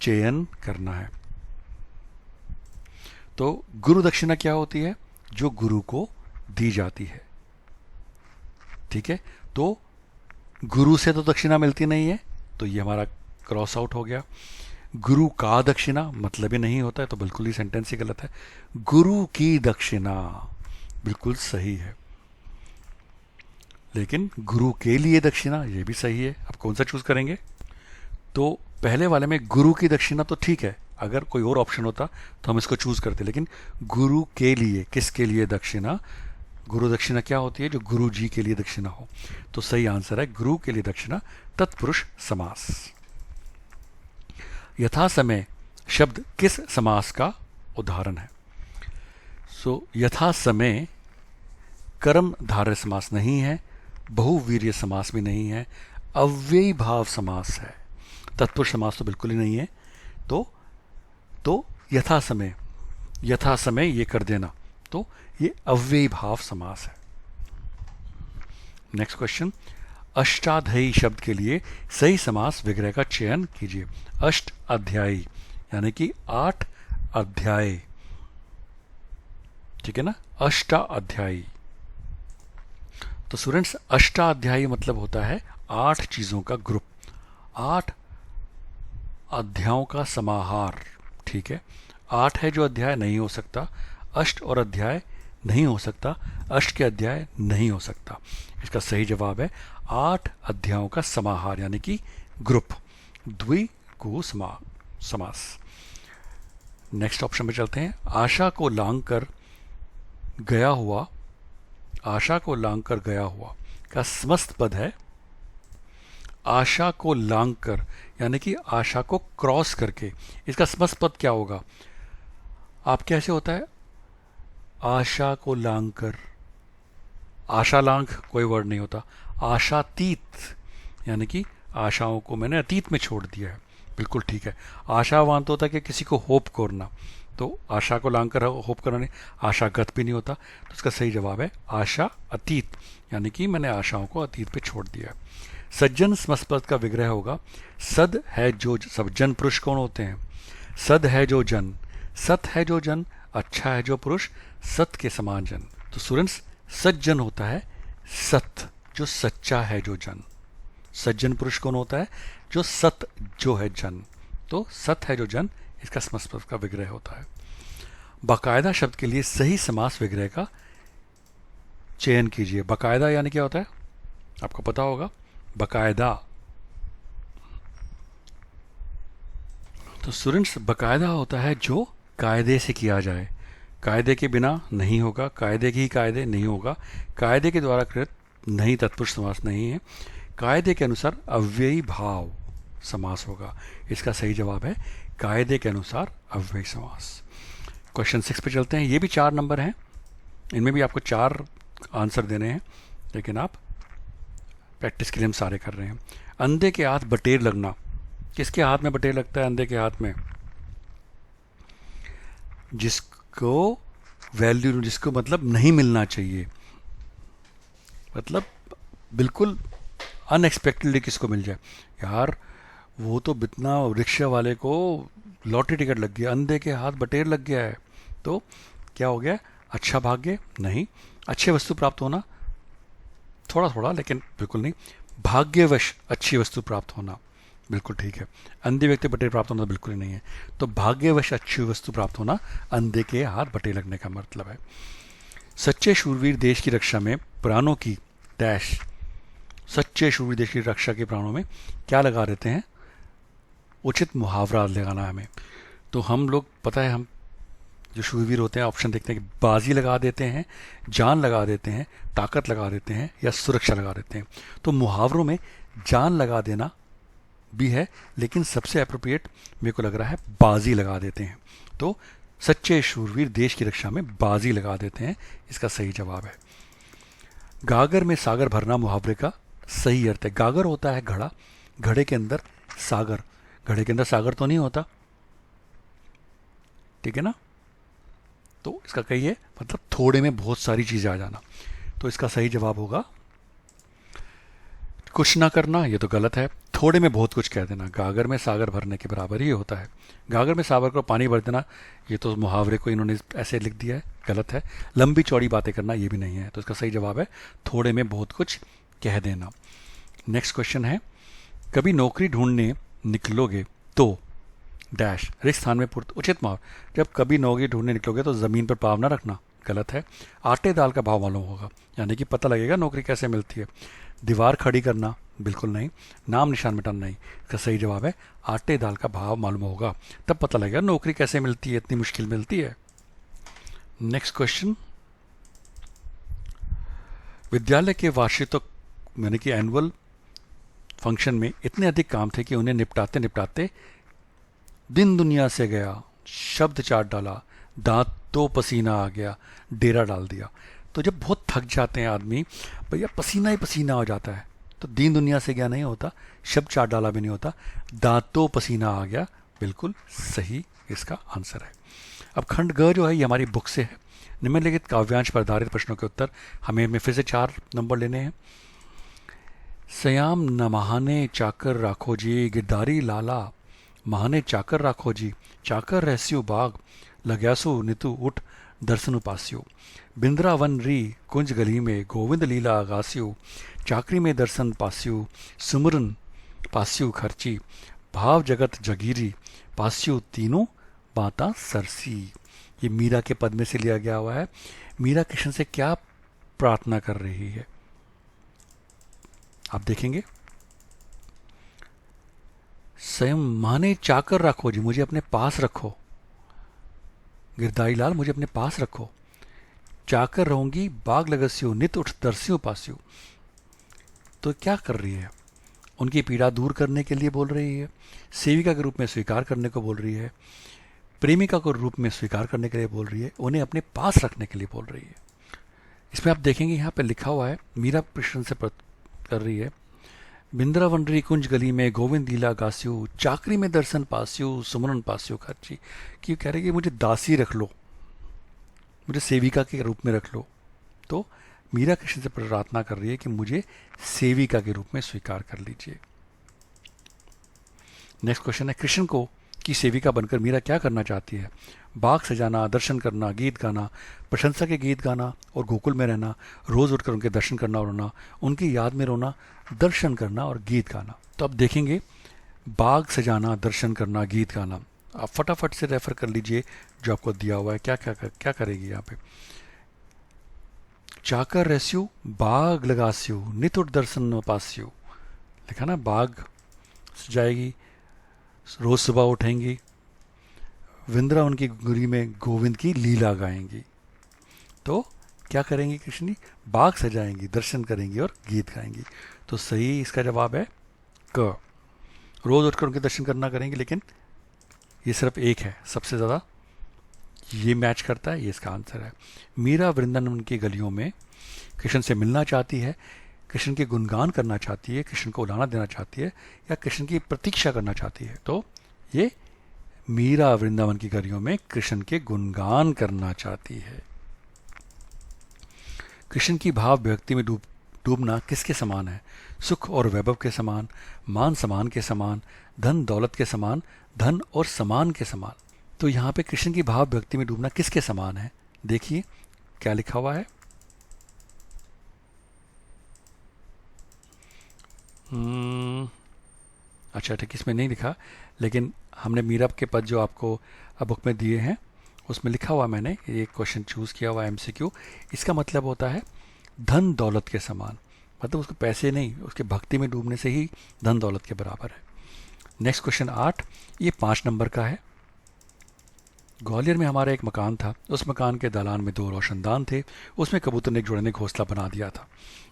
चयन करना है। तो गुरु दक्षिणा क्या होती है? जो गुरु को दी जाती है। ठीक है, तो गुरु से तो दक्षिणा मिलती नहीं है, तो ये हमारा क्रॉस आउट हो गया। गुरु का दक्षिणा मतलब ही नहीं होता है, तो बिल्कुल ही सेंटेंस ही गलत है। गुरु की दक्षिणा बिल्कुल सही है, लेकिन गुरु के लिए दक्षिणा ये भी सही है। आप कौन सा चूज करेंगे? तो पहले वाले में गुरु की दक्षिणा तो ठीक है, अगर कोई और ऑप्शन होता तो हम इसको चूज करते, लेकिन गुरु के लिए, किसके लिए दक्षिणा? गुरु दक्षिणा क्या होती है? जो गुरु जी के लिए दक्षिणा हो। तो सही आंसर है गुरु के लिए दक्षिणा, तत्पुरुष समास। यथा समय शब्द किस समास का उदाहरण है? यथा समय कर्मधारय समास नहीं है, बहुवीर्य समास भी नहीं है, अव्ययी भाव समास है, तत्पुरुष समास तो बिल्कुल ही नहीं है। तो यथा समय ये कर देना, तो ये अव्ययी भाव समास है। नेक्स्ट क्वेश्चन, अष्टाध्यायी शब्द के लिए सही समास विग्रह का चयन कीजिए। अष्ट अध्यायी यानी कि 8 अध्याय। ठीक है ना, अष्टाध्यायी। तो स्टूडेंट्स, अष्टाध्यायी मतलब होता है 8 चीजों का ग्रुप, 8 अध्यायों का समाहार। ठीक है, 8 है जो अध्याय नहीं हो सकता, अष्ट और अध्याय नहीं हो सकता, अष्ट के अध्याय नहीं हो सकता। इसका सही जवाब है 8 अध्यायों का समाहार यानी कि ग्रुप, द्विगु समास। नेक्स्ट ऑप्शन पे चलते हैं। आशा को लांग कर गया हुआ का समस्त पद है आशा को लांग कर, यानी कि आशा को क्रॉस करके। इसका समस्त पद क्या होगा? आप कैसे होता है? आशा को लांग कर, आशा लांग कोई वर्ड नहीं होता। आशातीत यानी कि आशाओं को मैंने अतीत में छोड़ दिया है, बिल्कुल ठीक है। आशावान तो होता है कि किसी को होप करना, तो आशा को लांग कर होप करना नहीं, आशागत भी नहीं होता। तो इसका सही जवाब है आशा अतीत, यानी कि मैंने आशाओं को अतीत पे छोड़ दिया। सज्जन समस्त का विग्रह होगा सद है जो, सज्जन पुरुष कौन होते हैं? सद है जो जन, सत है जो जन, अच्छा है जो पुरुष, सत के समान जन। तो स्टूडेंट्स सज्जन होता है सत, जो सच्चा है जो जन। सज्जन पुरुष कौन होता है? जो सत जो है जन। तो सत है जो जन, इसका समस्त का विग्रह होता है। बाकायदा शब्द के लिए सही समास विग्रह का चयन कीजिए। बाकायदा यानी क्या होता है? आपको पता होगा। बाकायदा, तो स्टूडेंट्स बाकायदा होता है जो कायदे से किया जाए, कायदे के बिना नहीं होगा, कायदे की कायदे नहीं होगा, कायदे के द्वारा कृत नहीं तत्पुरुष समास नहीं है, कायदे के अनुसार अव्ययी भाव समास होगा। इसका सही जवाब है कायदे के अनुसार अव्ययी समास। क्वेश्चन 6 पे चलते हैं। ये भी 4 नंबर हैं, इनमें भी आपको 4 आंसर देने हैं, लेकिन आप प्रैक्टिस के लिए हम सारे कर रहे हैं। अंधे के हाथ बटेर लगना, किसके हाथ में बटेर लगता है? अंधे के हाथ में। जिसको वैल्यू, जिसको मतलब नहीं मिलना चाहिए, मतलब बिल्कुल अनएक्सपेक्टेडली किसको मिल जाए। यार वो तो बितना रिक्शा वाले को लॉटरी टिकट लग गया, अंधे के हाथ बटेर लग गया है, तो क्या हो गया? अच्छा भाग्य नहीं, अच्छे वस्तु प्राप्त होना थोड़ा थोड़ा, लेकिन बिल्कुल नहीं। भाग्यवश अच्छी वस्तु प्राप्त होना बिल्कुल ठीक है। अंधे व्यक्ति बटेर प्राप्त होना बिल्कुल ही नहीं है। तो भाग्यवश अच्छी वस्तु प्राप्त होना अंधे के हाथ बटेर लगने का मतलब है। सच्चे शूरवीर देश की रक्षा में प्राणों की डैश, सच्चे शूरवीर देश की रक्षा के प्राणों में क्या लगा देते हैं? उचित मुहावरा लगाना है हमें। तो हम लोग, पता है, हम जो शूरवीर होते हैं ऑप्शन देखते हैं कि बाजी लगा देते हैं, जान लगा देते हैं, ताकत लगा देते हैं, या सुरक्षा लगा देते हैं। तो मुहावरों में जान लगा देना भी है, लेकिन सबसे अप्रोप्रिएट मेरे को लग रहा है बाजी लगा देते हैं। तो सच्चे शूरवीर देश की रक्षा में बाजी लगा देते हैं, इसका सही जवाब है। गागर में सागर भरना मुहावरे का सही अर्थ है। गागर होता है घड़ा, घड़े के अंदर सागर, घड़े के अंदर सागर तो नहीं होता, ठीक है ना? तो इसका कही है मतलब थोड़े में बहुत सारी चीजें आ जाना। तो इसका सही जवाब होगा कुछ ना करना, ये तो गलत है। थोड़े में बहुत कुछ कह देना, गागर में सागर भरने के बराबर ही होता है। गागर में सागर को पानी भर देना, ये तो मुहावरे को इन्होंने ऐसे लिख दिया है, गलत है। लंबी चौड़ी बातें करना, ये भी नहीं है। तो इसका सही जवाब है थोड़े में बहुत कुछ कह देना। नेक्स्ट क्वेश्चन है, कभी नौकरी ढूंढने निकलोगे तो डैश रिक्त स्थान में उचित माव। जब कभी नौकरी ढूंढने निकलोगे तो जमीन पर पाँव ना रखना, गलत है। आटे दाल का भाव मालूम होगा, यानी कि पता लगेगा नौकरी कैसे मिलती है। दीवार खड़ी करना, बिल्कुल नहीं। नाम निशान मिटाना नहीं। इसका सही जवाब है आटे दाल का भाव मालूम होगा, तब पता लगेगा नौकरी कैसे मिलती है, इतनी मुश्किल मिलती है। नेक्स्ट क्वेश्चन, विद्यालय के वार्षिक यानी कि एनुअल फंक्शन में इतने अधिक काम थे कि उन्हें निपटाते निपटाते दिन दुनिया से गया, शब्द चाट डाला, दांत तो पसीना आ गया, डेरा डाल दिया। तो जब बहुत थक जाते हैं आदमी, भैया पसीना ही पसीना हो जाता है, तो दीन दुनिया से गया नहीं होता, शब्द चाट डाला भी नहीं होता, दांतों पसीना आ गया, बिल्कुल सही इसका आंसर है। अब खंड ग जो है ये हमारी बुक से है। निम्नलिखित काव्यांश पर आधारित प्रश्नों के उत्तर हमें फिर से 4 नंबर लेने हैं। सयाम न महाने चाकर राखो जी, गिरधारी लाला महाने चाकर राखो जी, चाकर रहस्यो बाग लग्यासो नितु उठ दर्शन उपास्यो। बिंद्रावन री कुंज गली में गोविंद लीला आगास्यो, चाकरी में दर्शन पास्यो, सुमरन पास्यो खर्ची, भाव जगत जगीरी पास्यो तीनों बाता सरसी। ये मीरा के पद में से लिया गया हुआ है। मीरा कृष्ण से क्या प्रार्थना कर रही है आप देखेंगे। स्वयं माने चाकर रखो जी, मुझे अपने पास रखो, गिरधारी लाल मुझे अपने पास रखो, चाकर रहूंगी बाग लगस्यो नित उठ दर्स्यो पास्यो। तो क्या कर रही है? उनकी पीड़ा दूर करने के लिए बोल रही है, सेविका के रूप में स्वीकार करने को बोल रही है, प्रेमिका को रूप में स्वीकार करने के लिए बोल रही है, उन्हें अपने पास रखने के लिए बोल रही है। इसमें आप देखेंगे यहाँ पे लिखा हुआ है मीरा कृष्ण से कर रही है, बिंद्रावनरी कुंज गली में गोविंद लीला गास्यु, चाकरी में दर्शन पास्यु, सुमरन पास्यु खर्ची। कि कह रहे कि मुझे दासी रख लो, मुझे सेविका के रूप में रख लो। तो मीरा कृष्ण से प्रार्थना कर रही है कि मुझे सेविका के रूप में स्वीकार कर लीजिए। नेक्स्ट क्वेश्चन है, कृष्ण को की सेविका बनकर मीरा क्या करना चाहती है? बाग सजाना, दर्शन करना, गीत गाना, प्रशंसा के गीत गाना और गोकुल में रहना, रोज उठकर उनके दर्शन करना और रोना, उनकी याद में रोना, दर्शन करना और गीत गाना। तो अब देखेंगे, बाग सजाना, दर्शन करना, गीत गाना। आप फटाफट से रेफर कर लीजिए जो आपको दिया हुआ है। क्या करेगी यहाँ पे? चाकर रहस्यु, बाग लगास्यु, नित दर्शन पास्यु। लिखा ना, बाग सजाएगी, रोज सुबह उठेंगी, वृंदावन की गुरी में गोविंद की लीला गाएंगी। तो क्या करेंगी कृष्ण जी? बाग सजाएंगी, दर्शन करेंगी और गीत गाएंगी। तो सही इसका जवाब है क। रोज उठकर उनके दर्शन करना करेंगे, लेकिन ये सिर्फ एक है, सबसे ज़्यादा ये मैच करता है, ये इसका आंसर है। मीरा वृंदावन की गलियों में कृष्ण से मिलना चाहती है, कृष्ण के गुणगान करना चाहती है, कृष्ण को उलाना देना चाहती है, या कृष्ण की प्रतीक्षा करना चाहती है। तो ये मीरा वृंदावन की गलियों में कृष्ण के गुणगान करना चाहती है। कृष्ण की भाव व्यक्ति में डूबना किसके समान है? सुख और वैभव के समान, मान सम्मान के समान, धन दौलत के समान, धन और समान के समान। तो यहाँ पे कृष्ण की भाव व्यक्ति में डूबना किसके समान है? देखिए क्या लिखा हुआ है। अच्छा ठीक, इसमें नहीं लिखा, लेकिन हमने मीरा के पद जो आपको बुक में दिए हैं उसमें लिखा हुआ, मैंने ये क्वेश्चन चूज़ किया हुआ एमसीक्यू। इसका मतलब होता है धन दौलत के समान, मतलब उसको पैसे नहीं, उसके भक्ति में डूबने से ही धन दौलत के बराबर है। नेक्स्ट क्वेश्चन 8, ये 5 नंबर का है। ग्वालियर में हमारा एक मकान था, उस मकान के दालान में 2 रोशनदान थे, उसमें कबूतर ने एक जोड़े ने घोंसला बना दिया था।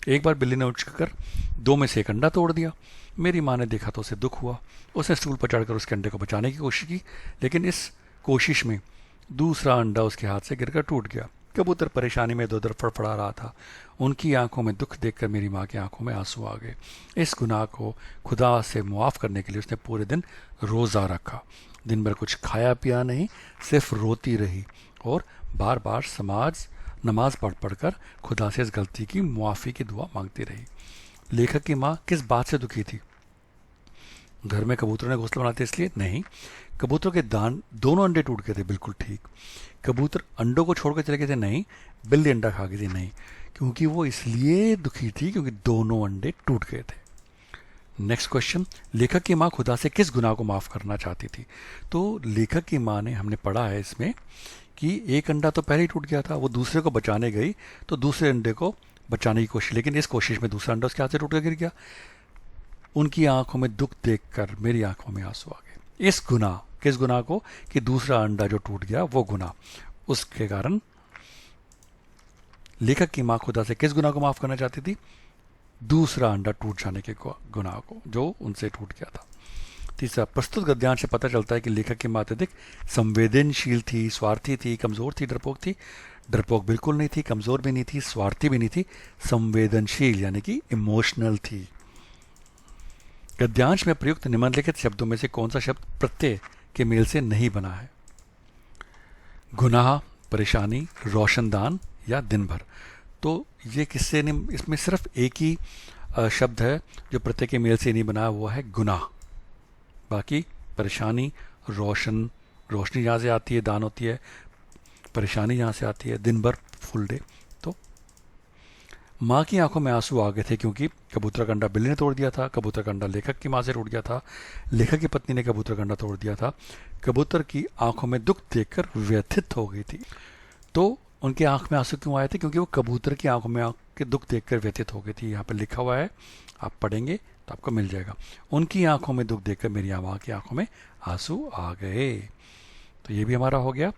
एक बार बिल्ली ने उछलकर 2 में से एक अंडा तोड़ दिया। मेरी माँ ने देखा तो उसे दुख हुआ, उसने स्टूल पर चढ़कर उसके अंडे को बचाने की कोशिश की, लेकिन इस कोशिश में दूसरा अंडा उसके हाथ से गिरकर टूट गया। कबूतर परेशानी में इधर-उधर फड़फड़ा रहा था। उनकी आंखों में दुख देखकर मेरी माँ की आंखों में आंसू आ गए। इस गुनाह को खुदा से मुआफ़ करने के लिए उसने पूरे दिन रोज़ा रखा। दिन भर कुछ खाया पिया नहीं, सिर्फ रोती रही और बार बार नमाज पढ़कर खुदा से इस गलती की मुआफ़ी की दुआ मांगती रही। लेखक की माँ किस बात से दुखी थी? घर में कबूतरों ने घोंसला बनाते इसलिए नहीं, कबूतरों के दोनों अंडे टूट गए थे, बिल्कुल ठीक। कबूतर अंडों को छोड़कर चले गए थे, नहीं। बिल्ली अंडा खा गई थी, नहीं। क्योंकि वो इसलिए दुखी थी क्योंकि दोनों अंडे टूट गए थे। नेक्स्ट क्वेश्चन, लेखक की माँ खुदा से किस गुनाह को माफ़ करना चाहती थी? तो लेखक की माँ ने, हमने पढ़ा है इसमें कि एक अंडा तो पहले ही टूट गया था, वो दूसरे को बचाने गई तो दूसरे अंडे को बचाने की कोशिश, लेकिन इस कोशिश में दूसरा अंडा उसके हाथ से टूट कर गिर गया। उनकी आंखों में दुख देखकर मेरी आंखों में आंसू आ गए। इस गुनाह, किस गुनाह को? कि दूसरा अंडा जो टूट गया वो गुनाह, उसके कारण लेखक की माँ खुदा से किस गुनाह को माफ़ करना चाहती थी? दूसरा अंडा टूट जाने के गुनाह को जो उनसे टूट गया था। तीसरा, प्रस्तुत गद्यांश से पता चलता है कि लेखक की माँ अत्यधिक संवेदनशील थी, स्वार्थी थी, कमज़ोर थी, डरपोक थी। डरपोक बिल्कुल नहीं थी, कमज़ोर भी नहीं थी, स्वार्थी भी नहीं थी, संवेदनशील यानी कि इमोशनल थी। गद्यांश में प्रयुक्त निम्नलिखित शब्दों में से कौन सा शब्द प्रत्यय के मेल से नहीं बना है? गुनाह, परेशानी, रोशनदान या दिन भर। तो ये किससे नहीं, इसमें सिर्फ एक ही शब्द है जो प्रत्यय के मेल से नहीं बना, वो है गुनाह। बाकी परेशानी, रोशनी यहाँ से आती है, दान होती है, परेशानी यहाँ से आती है, दिन भर, फुल डे। तो माँ की आंखों में आंसू आ गए थे क्योंकि कबूतर का अंडा बिल्ली ने तोड़ दिया था, कबूतर का अंडा लेखक की माँ से टूट गया था, लेखक की पत्नी ने कबूतर का अंडा तोड़ दिया था, कबूतर की आंखों में दुख देखकर व्यथित हो गई थी। तो उनकी आंख में आंसू क्यों आए थे? क्योंकि वो कबूतर की आंखों में के दुख देखकर व्यथित हो गई थी। यहाँ पर लिखा हुआ है, आप पढ़ेंगे तो आपको मिल जाएगा। उनकी आंखों में दुख देखकर मेरी माँ की आंखों में आंसू आ गए। तो ये भी हमारा हो गया।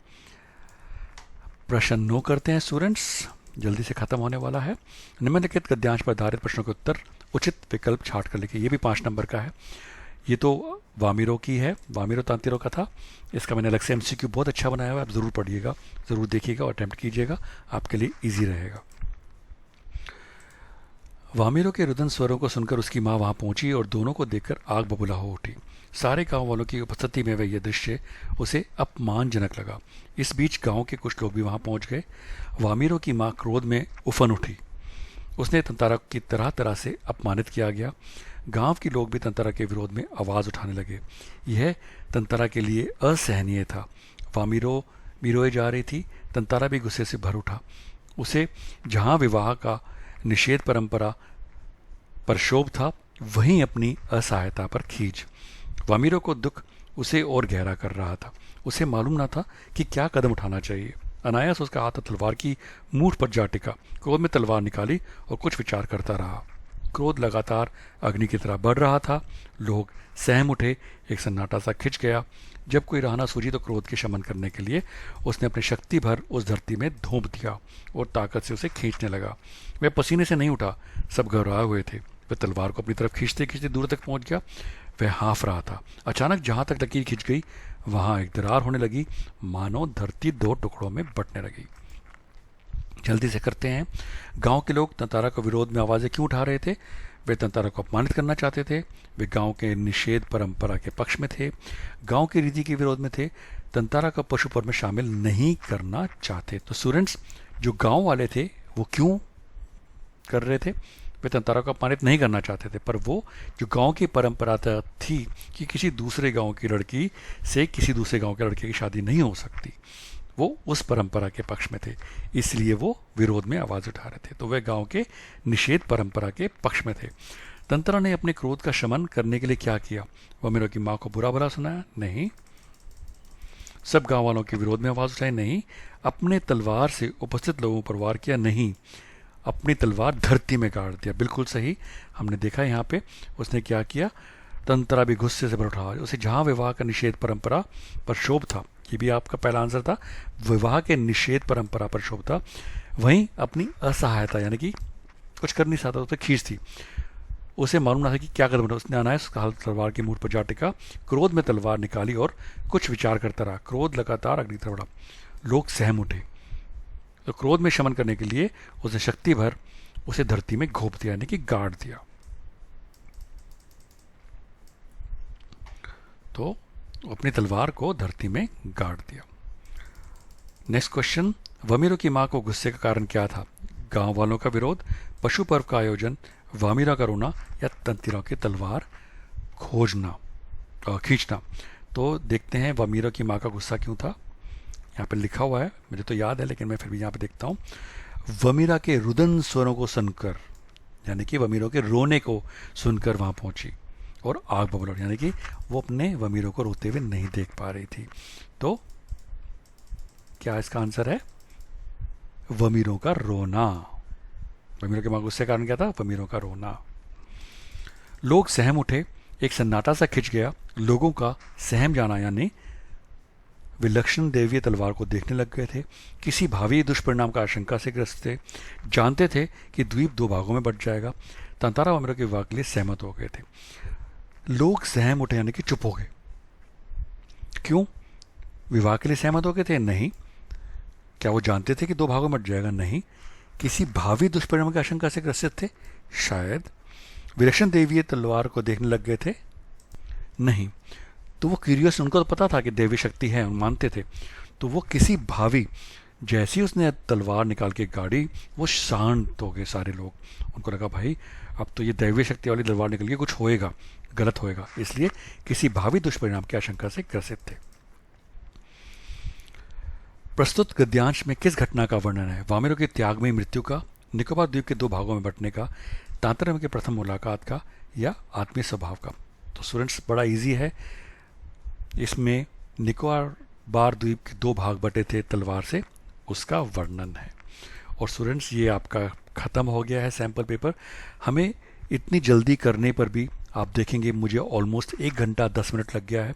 प्रश्न 9 करते हैं स्टूडेंट्स, जल्दी से खत्म होने वाला है। निम्नलिखित गद्यांश पर आधारित प्रश्नों के उत्तर उचित विकल्प छाट कर लिखिए। ये भी 5 नंबर का है। ये तो वामिरो की है, वामिरो तांतिरो का था। इसका मैंने अलग से एमसीक्यू बहुत अच्छा बनाया हुआ है, आप ज़रूर पढ़िएगा, ज़रूर देखिएगा और अटैम्प्ट कीजिएगा, आपके लिए ईजी रहेगा। वामिरों के रुदन स्वरों को सुनकर उसकी माँ वहां पहुंची और दोनों को देखकर आग बबूला हो उठी। सारे गांव वालों की उपस्थिति में वह यह दृश्य उसे अपमानजनक लगा। इस बीच गांव के कुछ लोग भी वहां पहुंच गए। वामिरों की माँ क्रोध में उफन उठी। उसने तंतारा की तरह तरह से अपमानित किया गया। गांव के लोग भी तंतारा के विरोध में आवाज उठाने लगे। यह तंतारा के लिए असहनीय था। वामिरो मिरोए जा रही थी। तंतारा भी गुस्से से भर उठा। उसे जहां विवाह का निषेध परंपरा पर शोभ था, वहीं अपनी असहायता पर खींच। वामिरो को दुख उसे और गहरा कर रहा था। उसे मालूम न था कि क्या कदम उठाना चाहिए। अनायास उसका हाथ तलवार की मूठ पर जा टिका। क्रोध में तलवार निकाली और कुछ विचार करता रहा। क्रोध लगातार अग्नि की तरह बढ़ रहा था। लोग सहम उठे। एक सन्नाटा सा खिंच गया। जब कोई राह न सूझी तो क्रोध के शमन करने के लिए उसने अपनी शक्ति भर उस धरती में धोंप दिया और ताकत से उसे खींचने लगा। वह पसीने से नहीं उठा। सब घबराए हुए थे। वह तलवार को अपनी तरफ खींचते खींचते दूर तक पहुंच गया। वह हाँफ रहा था। अचानक जहां तक लकीर खिंच गई, वहां एक दरार होने लगी, मानो धरती दो टुकड़ों में बंटने लगी। जल्दी से करते हैं। गांव के लोग तंतारा को विरोध में आवाजें क्यों उठा रहे थे? वे तंतारा को अपमानित करना चाहते थे। वे गांव के निषेध परंपरा के पक्ष में थे। गांव की रीति के विरोध में थे। तंतारा का पशु पर्व में शामिल नहीं करना चाहते। तो स्टूडेंट्स, जो गांव वाले थे वो क्यों कर रहे थे? वे तंतारा को अपमानित नहीं करना चाहते थे, पर वो जो गांव की परंपरा थी कि किसी दूसरे गांव की लड़की से किसी दूसरे गांव के लड़के की शादी नहीं हो सकती, वो उस परंपरा के पक्ष में थे। इसलिए वो विरोध में आवाज उठा रहे थे। तो वे गांव के निषेध परंपरा के पक्ष में थे। तंतारा ने अपने क्रोध का शमन करने के लिए क्या किया? वामिरों की माँ को बुरा भला सुनाया? नहीं। सब गांव वालों के विरोध में आवाज उठाई? नहीं। अपने तलवार से उपस्थित लोगों पर वार किया? नहीं। अपनी तलवार धरती में गाड़ दिया। बिल्कुल सही, हमने देखा यहाँ पे उसने क्या किया। तंतारा भी गुस्से से भर उठा। उसे जहां विवाह का निषेध परंपरा पर शोभ था, ये भी आपका पहला आंसर था, विवाह के निषेध परंपरा पर शोभ था, वहीं अपनी असहायता यानी कि कुछ कर नहीं सकता, उसे खींच थी। उसे मालूम ना था कि क्या कदम उठाना। उसने अनायास तलवार की मूठ पर जा टिका। क्रोध में तलवार निकाली और कुछ विचार करता रहा। क्रोध लगातार अग्नि की तरफ बढ़ा। लोग सहम उठे। तो क्रोध में शमन करने के लिए उसने शक्ति भर उसे धरती में घोंप दिया यानी कि गाड़ दिया। तो अपनी तलवार को धरती में गाड़ दिया। नेक्स्ट क्वेश्चन, वामिरों की मां को गुस्से का कारण क्या था? गांव वालों का विरोध, पशु पर्व का आयोजन, वामिरा का रोना या तंतिरों की तलवार खींचना? तो देखते हैं वामिरों की मां का गुस्सा क्यों था। यहाँ पे लिखा हुआ है, मुझे तो याद है लेकिन मैं फिर भी यहाँ पे देखता हूँ। वमीरा के रुदन स्वरों को सुनकर, यानी कि वमीरों के रोने को सुनकर वहां पहुंची और आग बबूला, यानी कि वो अपने वमीरों को रोते हुए नहीं देख पा रही थी। तो क्या इसका आंसर है? वमीरों का रोना। वमीरों के मां गुस्से का कारण क्या था? वमीरों का रोना। लोग सहम उठे। एक सन्नाटा सा खिंच गया। लोगों का सहम जाना यानी विलक्षण देवीय तलवार को देखने लग गए थे। किसी भावी दुष्परिणाम का आशंका से ग्रस्त थे। जानते थे कि द्वीप दो भागों में बंट जाएगा। तंतारा वामिरों के विवाह के लिए सहमत हो गए थे। लोग सहम उठे यानी कि चुप हो गए। क्यों? विवाह के लिए सहमत हो गए थे? नहीं। क्या वो जानते थे कि दो भागों में बंट जाएगा? नहीं। किसी भावी दुष्परिणाम की आशंका से ग्रसित थे? शायद। विलक्षण देवीय तलवार को देखने लग गए थे? नहीं। तो वो क्यूरियस, उनको तो पता था कि देवी शक्ति है, मानते थे। तो वो किसी भावी, जैसी उसने तलवार निकाल के गाड़ी, वो शांत हो गए सारे लोग। उनको लगा भाई अब तो ये दैवीय शक्ति वाली तलवार निकल गई, कुछ होएगा, गलत होएगा, इसलिए किसी भावी दुष्परिणाम की आशंका से ग्रसित थे। प्रस्तुत गद्यांश में किस घटना का वर्णन है? वामिरों के त्यागमयी मृत्यु का, निकोबार द्वीप के दो भागों में बंटने का, तांतरा के प्रथम मुलाकात का, या आत्मीय स्वभाव का? तो स्टूडेंट्स बड़ा इजी है। इसमें निकोबार द्वीप के दो भाग बटे थे तलवार से, उसका वर्णन है। और स्टूडेंट्स ये आपका ख़त्म हो गया है सैम्पल पेपर। हमें इतनी जल्दी करने पर भी आप देखेंगे मुझे ऑलमोस्ट 1 घंटा 10 मिनट लग गया है,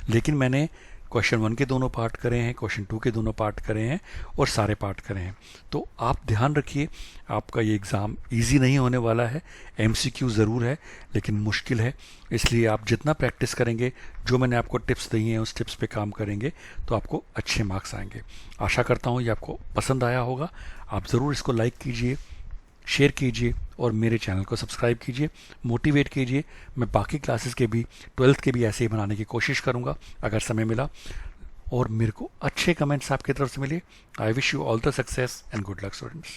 लेकिन मैंने क्वेश्चन 1 के दोनों पार्ट करे हैं, क्वेश्चन 2 के दोनों पार्ट करे हैं और सारे पार्ट करे हैं। तो आप ध्यान रखिए, आपका ये एग्ज़ाम इजी नहीं होने वाला है। एमसीक्यू ज़रूर है लेकिन मुश्किल है, इसलिए आप जितना प्रैक्टिस करेंगे, जो मैंने आपको टिप्स दी हैं उस टिप्स पे काम करेंगे तो आपको अच्छे मार्क्स आएंगे। आशा करता हूँ ये आपको पसंद आया होगा। आप ज़रूर इसको लाइक कीजिए, शेयर कीजिए और मेरे चैनल को सब्सक्राइब कीजिए, मोटिवेट कीजिए। मैं बाकी क्लासेस के भी, 12th के भी ऐसे ही बनाने की कोशिश करूँगा अगर समय मिला, और मेरे को अच्छे कमेंट्स आपकी तरफ से मिले। I wish you all the success and good luck students.